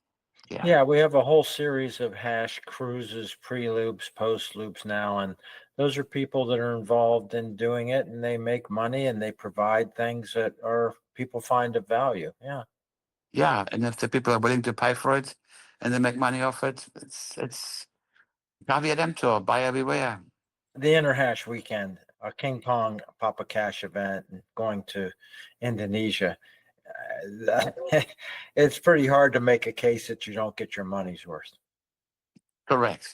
Yeah, we have a whole series of hash cruises, pre-loops, post-loops now, and those are people that are involved in doing it, and they make money and they provide things that are people find of value. Yeah. Yeah, and if the people are willing to pay for it and they make money off it, it's caveat emptor, buy everywhere. The Interhash weekend, a King Kong Papa Cash event, and going to Indonesia. It's pretty hard to make a case that you don't get your money's worth. Correct.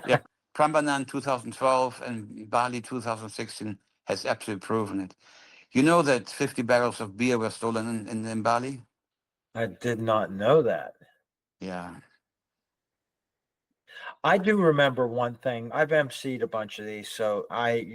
Yeah. Prambanan 2012 and Bali 2016 has absolutely proven it. You know that 50 barrels of beer were stolen in Bali? I did not know that. Yeah. I do remember one thing. I've emceed a bunch of these, so I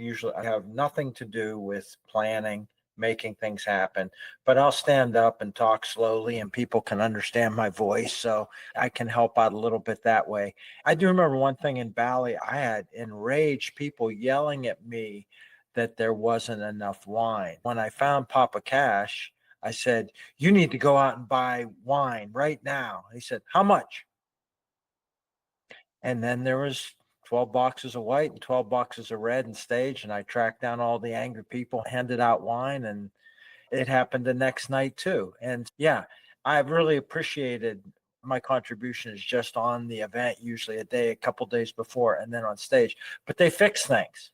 have nothing to do with planning making things happen. But I'll stand up and talk slowly and people can understand my voice. So I can help out a little bit that way. I do remember one thing in Bali, I had enraged people yelling at me that there wasn't enough wine. When I found Papa Cash, I said, "You need to go out and buy wine right now." He said, "How much?" And then there was 12 boxes of white and 12 boxes of red and stage. And I tracked down all the angry people, handed out wine, and it happened the next night too. And yeah, I've really appreciated my contribution is just on the event, usually a couple days before, and then on stage. But they fix things.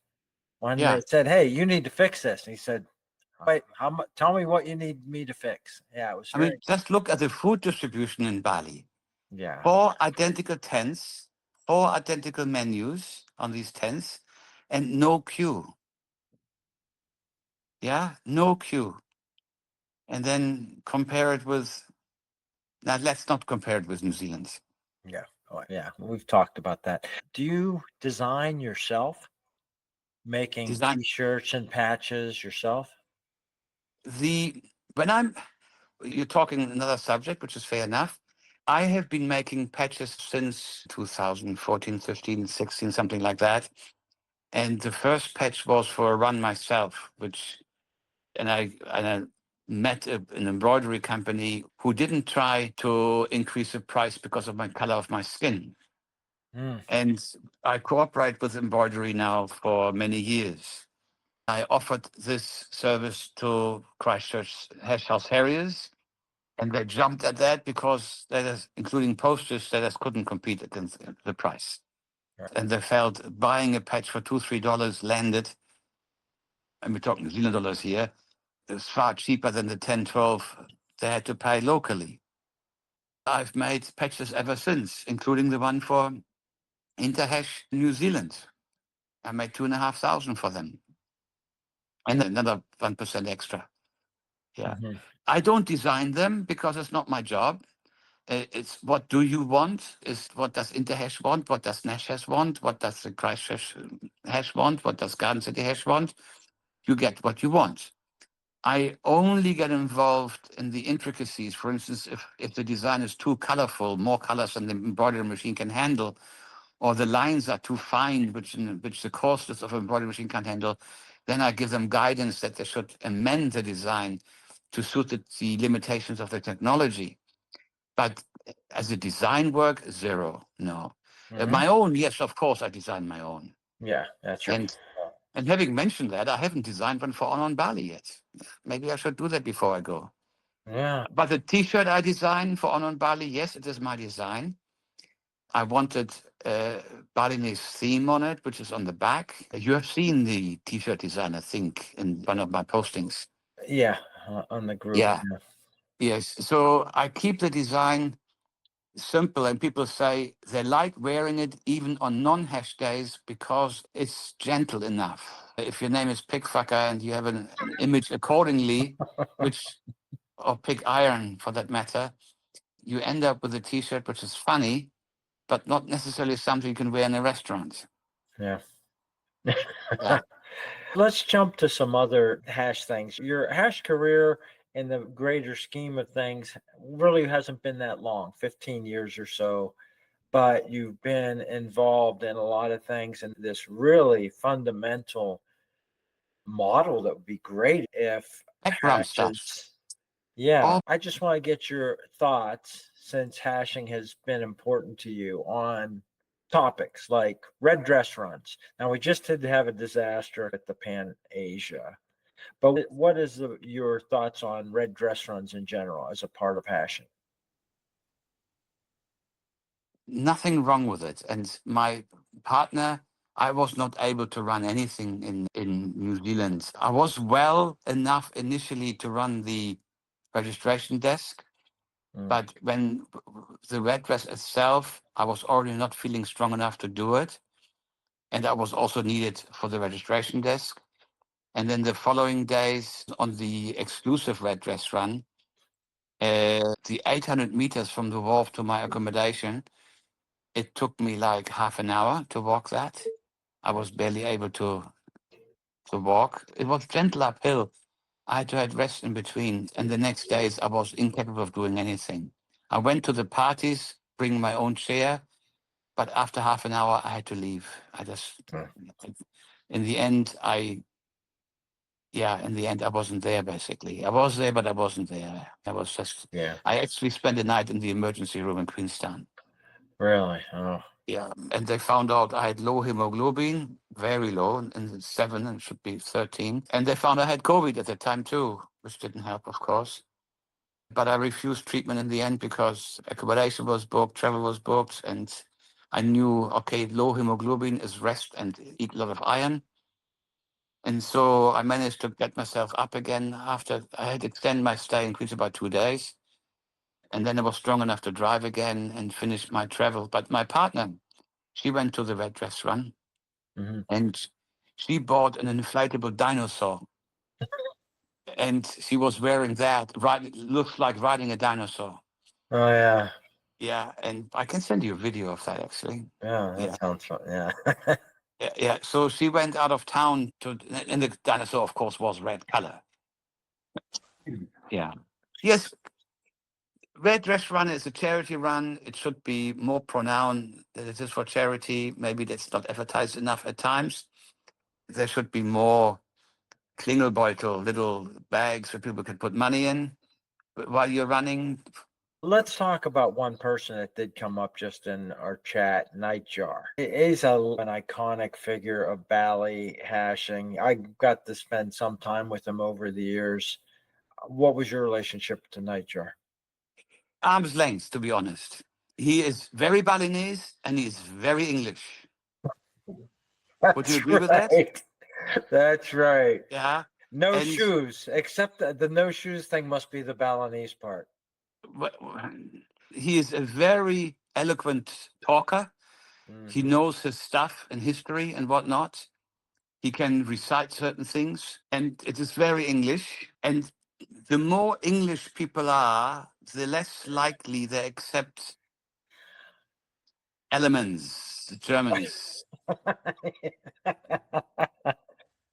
When Yeah. they said, "Hey, you need to fix this," and he said, "Wait, how much? Tell me what you need me to fix." Yeah, it was I mean, very, just look at the food distribution in Bali. yeah, 4 identical tents, 4 identical menus on these tents, and no queue. Yeah, no queue. And then compare it with, now let's not compare it with New Zealand. yeah, oh, yeah. We've talked about that. Do you design yourself, making Design T-shirts and patches yourself? when you're talking another subject, which is fair enough. I have been making patches since 2014, 15, 16, something like that. And the first patch was for a run myself, and I met an embroidery company who didn't try to increase the price because of my color of my skin. Mm, And I cooperate with embroidery now for many years. I offered this service to Christchurch Hash House Harriers, and they jumped at that because including posters, they just couldn't compete against the price. right. And they felt buying a patch for $2, $3 landed, and we're talking New Zealand dollars here, is far cheaper than the 10, 12 they had to pay locally. I've made patches ever since, including the one for Interhash New Zealand. I made 2,500 for them, and another 1% extra. Yeah. Mhm. I don't design them because it's not my job. It's what do you want? Is what does Interhash want? What does Nash Hash want? What does the Christchurch Hash want? What does Garden City Hash want? You get what you want. I only get involved in the intricacies. For instance, if the design is too colorful, more colors than the embroidery machine can handle, or the lines are too fine, which the courses of an embroidery machine can't handle, then I give them guidance that they should amend the design to suit the limitations of the technology. But as a design work, zero, no. Mhm. My own, yes, of course, I design my own. Yeah, that's your. And having mentioned that, I haven't designed one for On Bali yet. Maybe I should do that before I go. Yeah, But the T-shirt I designed for On Bali, yes, it is my design. I wanted Balinese theme on it, which is on the back. You have seen the T-shirt design, I think, in one of my postings. yeah, on the group. Yeah, yes. So I keep the design simple, and people say they like wearing it even on non-hash days because it's gentle enough. If your name is Pickfucker and you have an image accordingly, which or Pig Iron for that matter, you end up with a T-shirt which is funny, but not necessarily something you can wear in a restaurant. Yeah. Yeah. Let's jump to some other hash things. Your hash career in the greater scheme of things really hasn't been that long, 15 years or so, but you've been involved in a lot of things and this really fundamental model that would be great if Background stuff. hashes. Yeah, All I just want to get your thoughts since hashing has been important to you on topics like red dress runs. Now, we just did have a disaster at the Pan Asia, but what is your thoughts on red dress runs in general as a part of hashing? nothing wrong with it. And my partner, I was not able to run anything in New Zealand. I was well enough initially to run the registration desk, Mm, but when the red dress itself, I was already not feeling strong enough to do it. And I was also needed for the registration desk. And then the following days on the exclusive red dress run, the 800 meters from the wharf to my accommodation, it took me like half an hour to walk that. I was barely able to walk. It was gentle uphill, I had to have rest in between. And the next days, I was incapable of doing anything. I went to the parties, bring my own chair, but after half an hour, I had to leave. I just, in the end, in the end, I wasn't there, basically. I was there, but I wasn't there. I was just, Yeah. I actually spent the night in the emergency room in Queenstown. Really? Oh. Yeah, and they found out I had low hemoglobin, very low, and it's 7 and should be 13. And they found I had COVID at the time too, which didn't help, of course. But I refused treatment in the end because accommodation was booked, travel was booked, and I knew, okay, low hemoglobin is rest and eat a lot of iron. And so I managed to get myself up again after I had extended my stay in Crete about 2 days. And then I was strong enough to drive again and finish my travel. But my partner, she went to the Red Dress Run and she bought an inflatable dinosaur. And she was wearing that, right? It looks like riding a dinosaur. Oh, yeah. Yeah, and I can send you a video of that, actually. Yeah, that Yeah. sounds fun. Yeah. Yeah. So she went out of town and the dinosaur, of course, was red color. Yeah. Yes, Red Dress Run is a charity run. It should be more pronounced that it is for charity. Maybe that's not advertised enough at times. There should be more Klingelbeutel, little bags where people can put money in while you're running. Let's talk about one person that did come up just in our chat, Nightjar. He is an iconic figure of Bali hashing. I got to spend some time with him over the years. What was your relationship to Nightjar? Arm's length, to be honest. He is very Balinese and he's very English. Would you agree with that? That's right. Yeah. No And shoes, except the no shoes thing must be the Balinese part. he is a very eloquent talker. He knows his stuff and history and whatnot. He can recite certain things, and it is very English. And the more English people are, the less likely they accept elements, the Germans.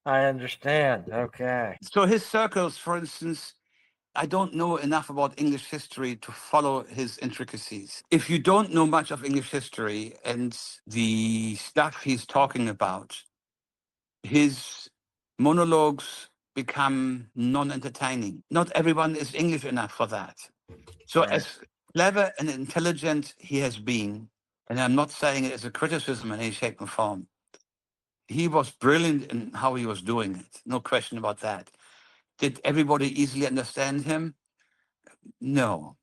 I understand. Okay. So his circles, for instance, I don't know enough about English history to follow his intricacies. If you don't know much of English history and the stuff he's talking about, his monologues become non-entertaining. Not everyone is English enough for that. So Right. as clever and intelligent he has been, and I'm not saying it as a criticism in any shape or form, he was brilliant in how he was doing it. No question about that. Did everybody easily understand him? No.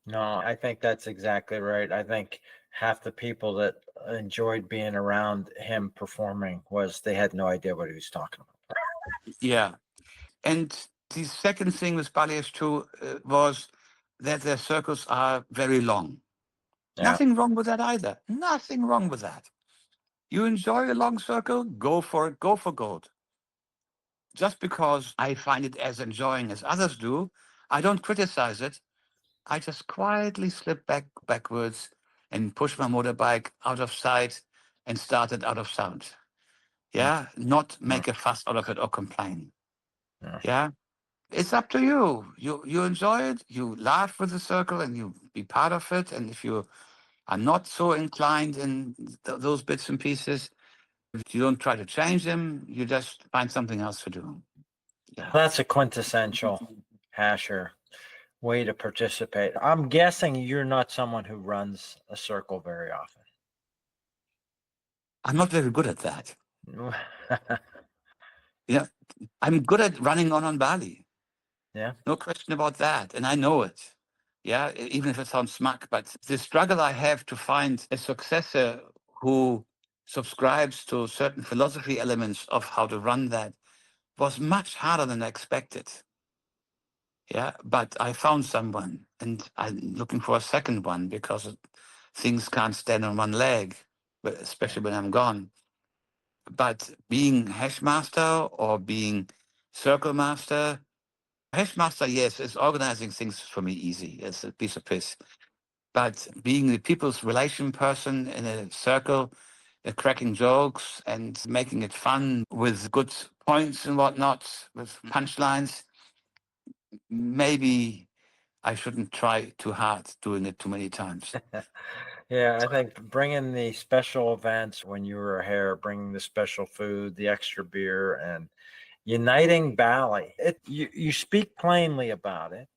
No, I think that's exactly right. I think half the people that enjoyed being around him performing was they had no idea what he was talking about. Yeah. And the second thing with Bali too was that their circles are very long. Yeah. Nothing wrong with that either. Nothing wrong with that. You enjoy a long circle, go for it, go for gold. Just because I find it as enjoying as others do, I don't criticize it. I just quietly slip backwards and push my motorbike out of sight and start it out of sound. Yeah, not make a fuss out of it or complain. Yeah, it's up to you. You enjoy it, you laugh with the circle and you be part of it. And if you are not so inclined in those bits and pieces, if you don't try to change them, you just find something else to do. Yeah. That's a quintessential hasher way to participate. I'm guessing you're not someone who runs a circle very often. I'm not very good at that. Yeah, I'm good at running on Bali. Yeah. No question about that. And I know it. Yeah, even if it sounds smug, but the struggle I have to find a successor who subscribes to certain philosophy elements of how to run that was much harder than I expected. Yeah, but I found someone and I'm looking for a second one because things can't stand on one leg, especially when I'm gone. But being hash master or being circle master, hash master, yes, is organizing things for me easy. It's a piece of piss. But being the people's relation person in a circle, cracking jokes and making it fun with good points and whatnot, with punchlines. Maybe I shouldn't try too hard doing it too many times. Yeah, I think bringing the special events when you were a hair, bringing the special food, the extra beer, and uniting Bali. You speak plainly about it,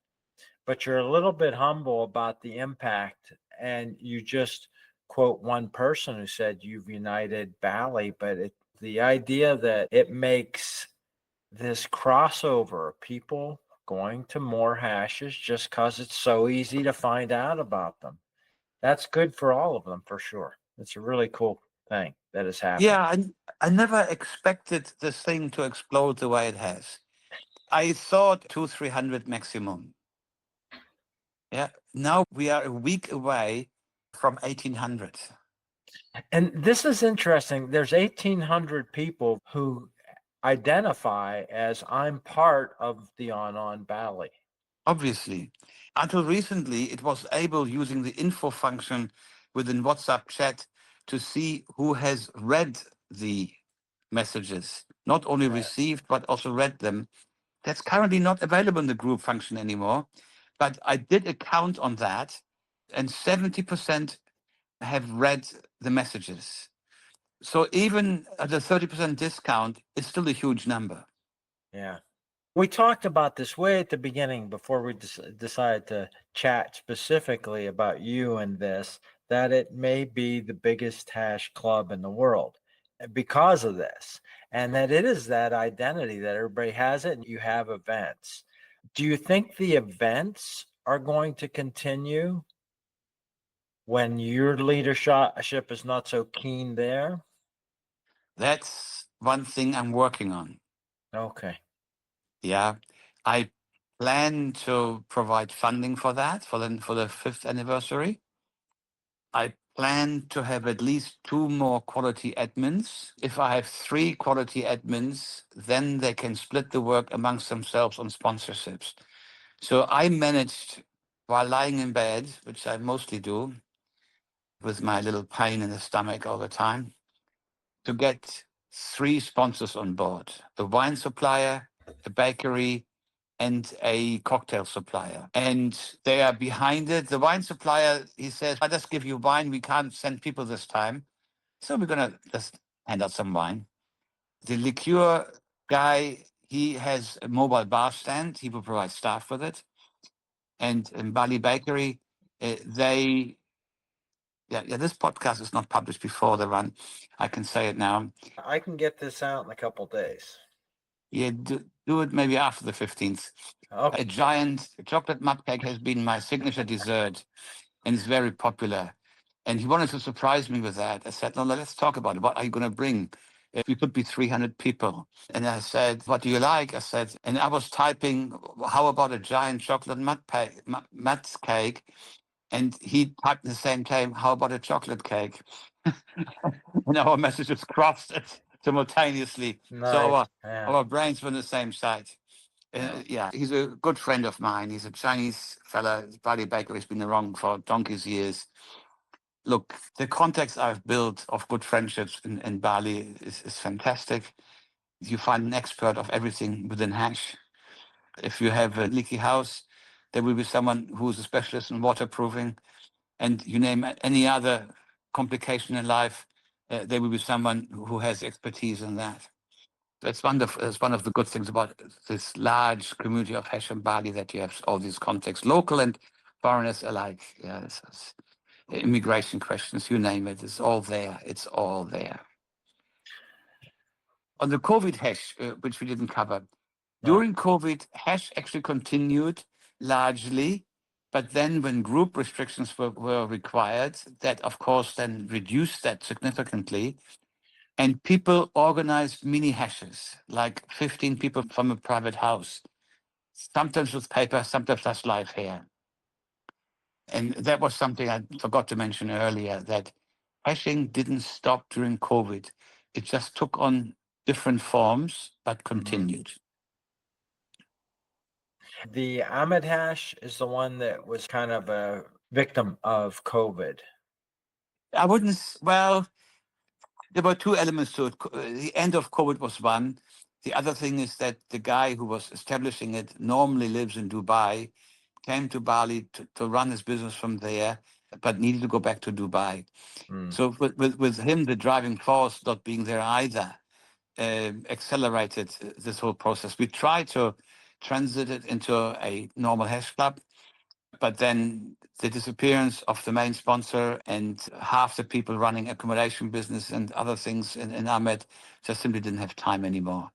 but you're a little bit humble about the impact. And you just quote one person who said you've united Bali, but the idea that it makes this crossover, people going to more hashes just because it's so easy to find out about them. That's good for all of them for sure. It's a really cool thing that has happened. Yeah, I never expected this thing to explode the way it has. I thought 200-300 maximum. Yeah, now we are a week away from 1800. And this is interesting. There's 1,800 people who identify as I'm part of the On Bali. Obviously, until recently, it was able, using the info function within WhatsApp chat, to see who has read the messages, not only received, but also read them. That's currently not available in the group function anymore. But I did a count on that, and 70% have read the messages. So even at a 30% discount, it's still a huge number. Yeah. We talked about this way at the beginning before we decided to chat specifically about you and this, that it may be the biggest hash club in the world because of this. And that it is that identity that everybody has it and you have events. Do you think the events are going to continue when your leadership is not so keen there? That's one thing I'm working on. Okay. Yeah, I plan to provide funding for that for the 5th anniversary. I plan to have at least 2 more quality admins. If I have 3 quality admins, then they can split the work amongst themselves on sponsorships. So I managed, while lying in bed, which I mostly do, with my little pain in the stomach all the time, to get 3 sponsors on board: a wine supplier, a bakery, and a cocktail supplier. And they are behind it. The wine supplier, he says, I just give you wine. We can't send people this time. So we're going to just hand out some wine. The liqueur guy, he has a mobile bar stand. He will provide staff with it. And in Bali Bakery, this podcast is not published before the run. I can say it now. I can get this out in a couple days. Yeah, do it maybe after the 15th. Okay. A giant chocolate mud cake has been my signature dessert, and it's very popular. And he wanted to surprise me with that. I said, no, let's talk about it. What are you going to bring? We could be 300 people. And I said, what do you like? I said, and I was typing, how about a giant chocolate mud cake? And he typed at the same time, how about a chocolate cake? And our messages crossed it simultaneously. Nice. So Yeah. our brains were on the same side. Yeah, he's a good friend of mine. He's a Chinese fella. Bali Baker has been around for donkey's years. Look, the context I've built of good friendships in Bali is fantastic. You find an expert of everything within hash. If you have a leaky house, there will be someone who's a specialist in waterproofing. And you name any other complication in life, there will be someone who has expertise in that. That's wonderful. That's one of the good things about this large community of hash in Bali, that you have all these contexts, local and foreigners alike. Yeah, it's immigration questions, you name it, it's all there. It's all there. On the COVID hash, which we didn't cover, during COVID, hash actually continued largely, but then when group restrictions were required, that of course then reduced that significantly. And people organized mini hashes, like 15 people from a private house, sometimes with paper, sometimes just live hair. And that was something I forgot to mention earlier, that hashing didn't stop during COVID. It just took on different forms, but continued. The Ahmed hash is the one that was kind of a victim of COVID. I wouldn't, well, There were two elements to it. The end of COVID was one. The other thing is that the guy who was establishing it normally lives in Dubai, came to Bali to run his business from there, but needed to go back to Dubai. Mm. So with him, the driving force not being there either accelerated this whole process. We tried to transit it into a normal hash club, but then the disappearance of the main sponsor and half the people running accommodation business and other things in Ahmed just simply didn't have time anymore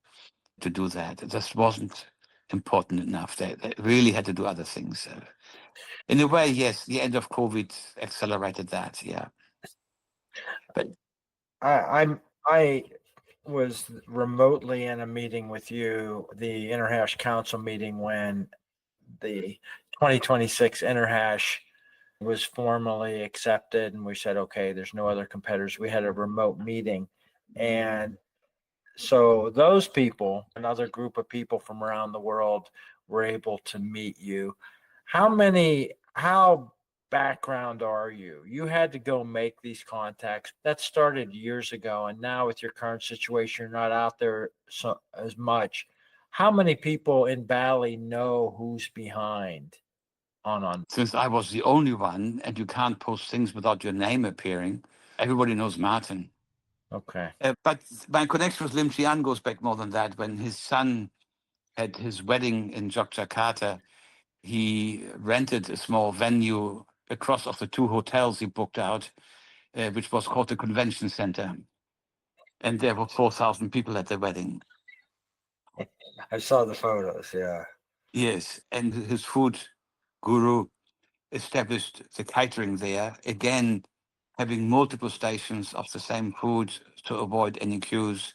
to do that. It just wasn't important enough. They really had to do other things. In a way, yes, the end of COVID accelerated that. Yeah, but I was remotely in a meeting with you, the Interhash Council meeting, when the 2026 Interhash was formally accepted, and we said, okay, there's no other competitors. We had a remote meeting, and so those people, another group of people from around the world, were able to meet you. How background are you? You had to go make these contacts. That started years ago, and now with your current situation, you're not out there as much. How many people in Bali know who's behind on? since I was the only one, and you can't post things without your name appearing, everybody knows Martin. Okay. But my connection with Lim Chian goes back more than that. When his son had his wedding in Yogyakarta, he rented a small venue across of the two hotels he booked out, which was called the Convention Center. And there were 4,000 people at the wedding. I saw the photos. Yeah. Yes, and his food guru established the catering there, again, having multiple stations of the same food to avoid any queues.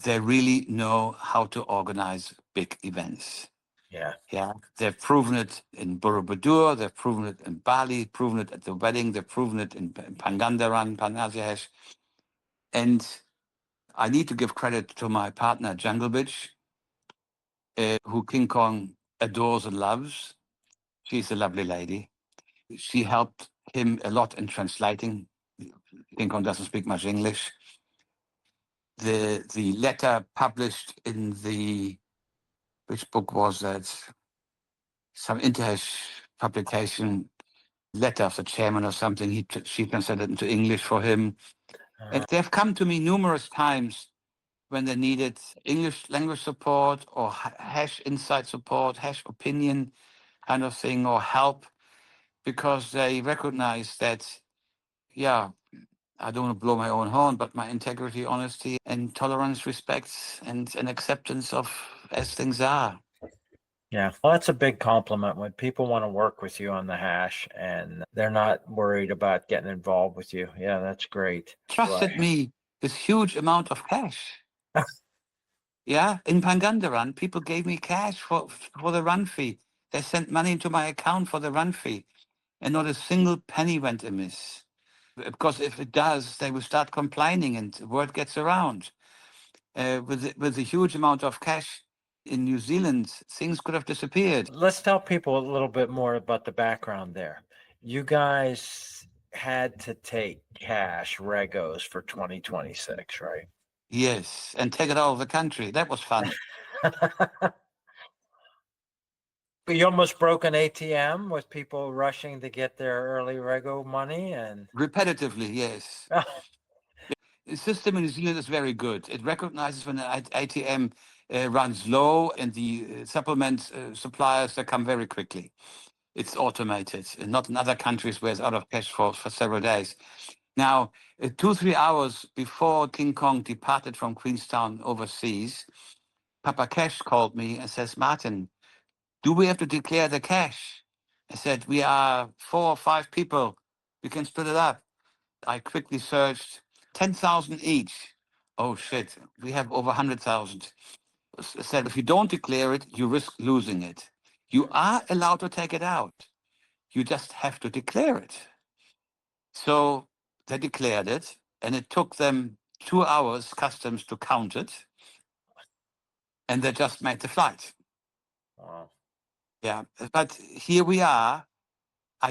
They really know how to organize big events. Yeah. Yeah, they've proven it in Borobudur, they've proven it in Bali, proven it at the wedding, they've proven it in Pangandaran, Panasiahesh. And I need to give credit to my partner, Jungle Bitch, who King Kong adores and loves. She's a lovely lady. She helped him a lot in translating. King Kong doesn't speak much English. The letter published in which book was that? Some Interhash publication, letter of the chairman or something. She translated into English for him. And they've come to me numerous times when they needed English language support or hash insight support, hash opinion kind of thing, or help, because they recognize that, yeah, I don't want to blow my own horn, but my integrity, honesty, and tolerance, respect, and acceptance of as things are. Yeah, well, that's a big compliment when people want to work with you on the hash and they're not worried about getting involved with you. Yeah, that's great. Trusted me this huge amount of cash. Yeah, in Pangandaran, people gave me cash for the run fee. They sent money into my account for the run fee, and not a single penny went amiss. Because if it does, they will start complaining, and the word gets around. With a huge amount of cash in New Zealand, things could have disappeared. Let's tell people a little bit more about the background there. You guys had to take cash regos for 2026, right? Yes, and take it out of the country. That was fun. You almost broke an ATM with people rushing to get their early rego money and Repetitively, yes. The system in New Zealand is very good. It recognizes when an ATM runs low, and the supplement suppliers, they come very quickly. It's automated, and not in other countries where it's out of cash for several days. Now, 2-3 hours before King Kong departed from Queenstown overseas, Papa Cash called me and says, Martin, do we have to declare the cash? I said, we are 4 or 5 people. We can split it up. I quickly searched 10,000 each. Oh shit, we have over 100,000. Said, if you don't declare it, you risk losing it. You are allowed to take it out. You just have to declare it. So they declared it, and it took them 2 hours, customs, to count it. And they just made the flight. wow. Yeah, but here we are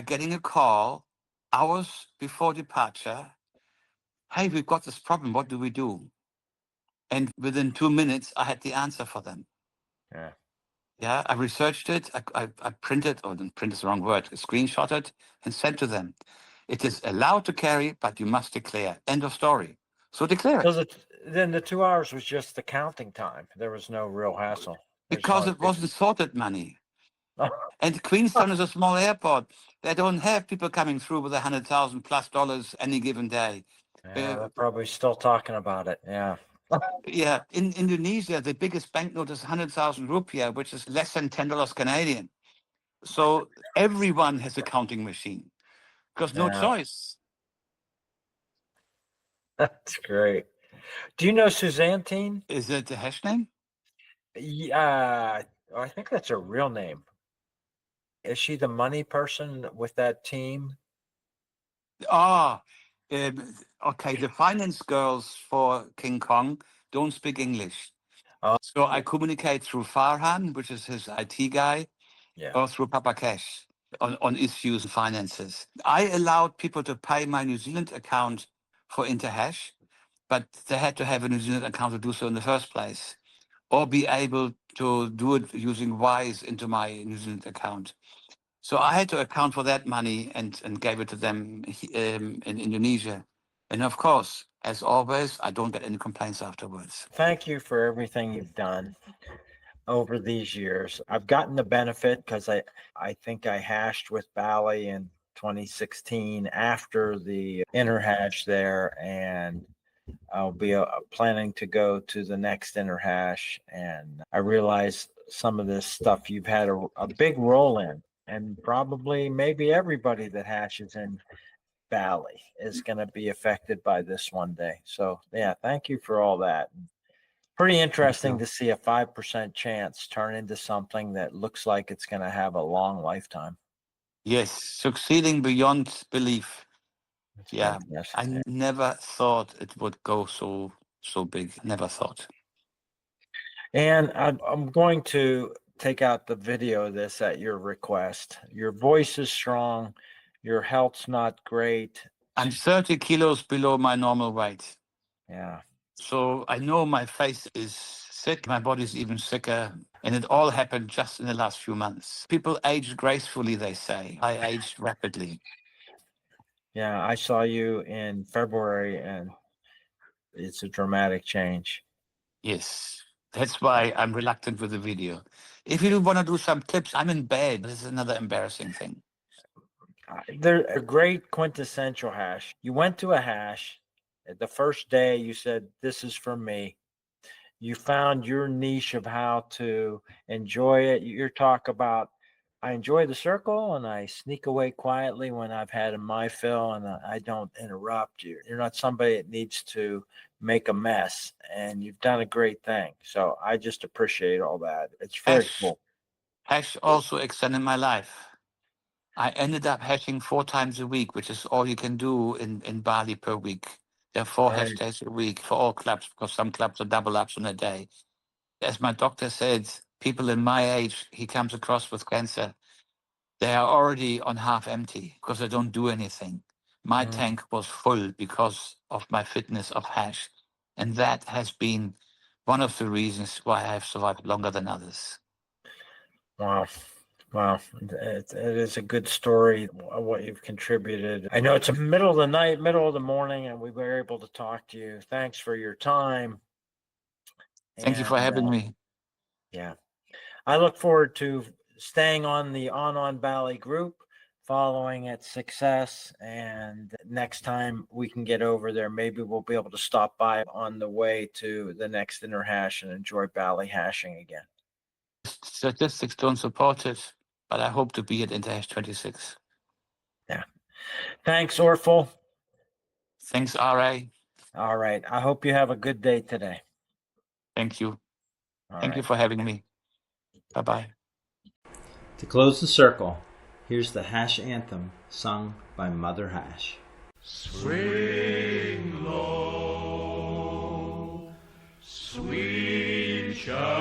getting a call hours before departure hey, we've got this problem. What do we do? And within 2 minutes, I had the answer for them. Yeah. Yeah, I researched it. I printed, or didn't print is the wrong word, screenshotted and sent to them. It is allowed to carry, but you must declare. End of story. So declare So it. then the 2 hours was just the counting time. There was no real hassle. Because it wasn't sorted money. And Queenstown is a small airport. They don't have people coming through with $100,000+ any given day. Yeah, they're probably still talking about it. Yeah. Yeah, in Indonesia, the biggest banknote is 100,000 rupiah, which is less than $10 Canadian. So everyone has a counting machine because no Yeah. choice. That's great. Do you know Suzantine? Is it the hash name? Yeah, I think that's her real name. Is she the money person with that team? Ah, okay. The finance girls for King Kong don't speak English. Oh, So I communicate through Farhan, which is his IT guy, yeah. or through Papa Cash on issues and finances. I allowed people to pay my New Zealand account for Interhash, but they had to have a New Zealand account to do so in the first place, or be able to do it using Wise into my New Zealand account. So I had to account for that money and gave it to them in Indonesia. And of course, as always, I don't get any complaints afterwards. Thank you for everything you've done over these years. I've gotten the benefit because I think I hashed with Bali in 2016 after the interhash there, and I'll be planning to go to the next interhash. And I realize some of this stuff you've had a big role in, and probably maybe everybody that hashes in Bali is going to be affected by this one day. So yeah, thank you for all that. Pretty interesting to see a 5% chance turn into something that looks like it's going to have a long lifetime. Yes, succeeding beyond belief. It's Yeah, fantastic. I never thought it would go so big. Never thought. And I'm going to take out the video of this at your request. Your voice is strong. Your health's not great. I'm 30 kilos below my normal weight. Yeah. So I know my face is sick. My body's even sicker. And it all happened just in the last few months. People age gracefully, they say. I aged rapidly. Yeah. I saw you in February, and it's a dramatic change. Yes. That's why I'm reluctant with the video. If you want to do some clips, I'm in bed. This is another embarrassing thing. They're a great quintessential hash. You went to a hash. The first day you said, "This is for me." You found your niche of how to enjoy it. Your talk about, I enjoy the circle and I sneak away quietly when I've had my fill, and I don't interrupt you. You're not somebody that needs to make a mess, and you've done a great thing. So I just appreciate all that. It's very cool. Hash also extended my life. I ended up hashing 4 times a week, which is all you can do in Bali per week. There are 4 hash Right. days a week for all clubs, because some clubs are double ups on a day. As my doctor said, people in my age he comes across with cancer, they are already on half empty because they don't do anything. My tank was full because of my fitness of hash. And that has been one of the reasons why I have survived longer than others. Wow. Wow. It is a good story, what you've contributed. I know it's a middle of the night, middle of the morning, and we were able to talk to you. Thanks for your time. Thank you for having me. Yeah. I look forward to staying on the On Bali group, following its success. And next time we can get over there, maybe we'll be able to stop by on the way to the next interhash and enjoy Bali hashing again. Statistics don't support it, but I hope to be at Interhash 26. Yeah. Thanks, Orful. Thanks, RA. All right. I hope you have a good day today. Thank you. All Thank you right. for having me. Bye-bye. To close the circle, here's the hash anthem sung by Mother Hash. Swing low, sweet child.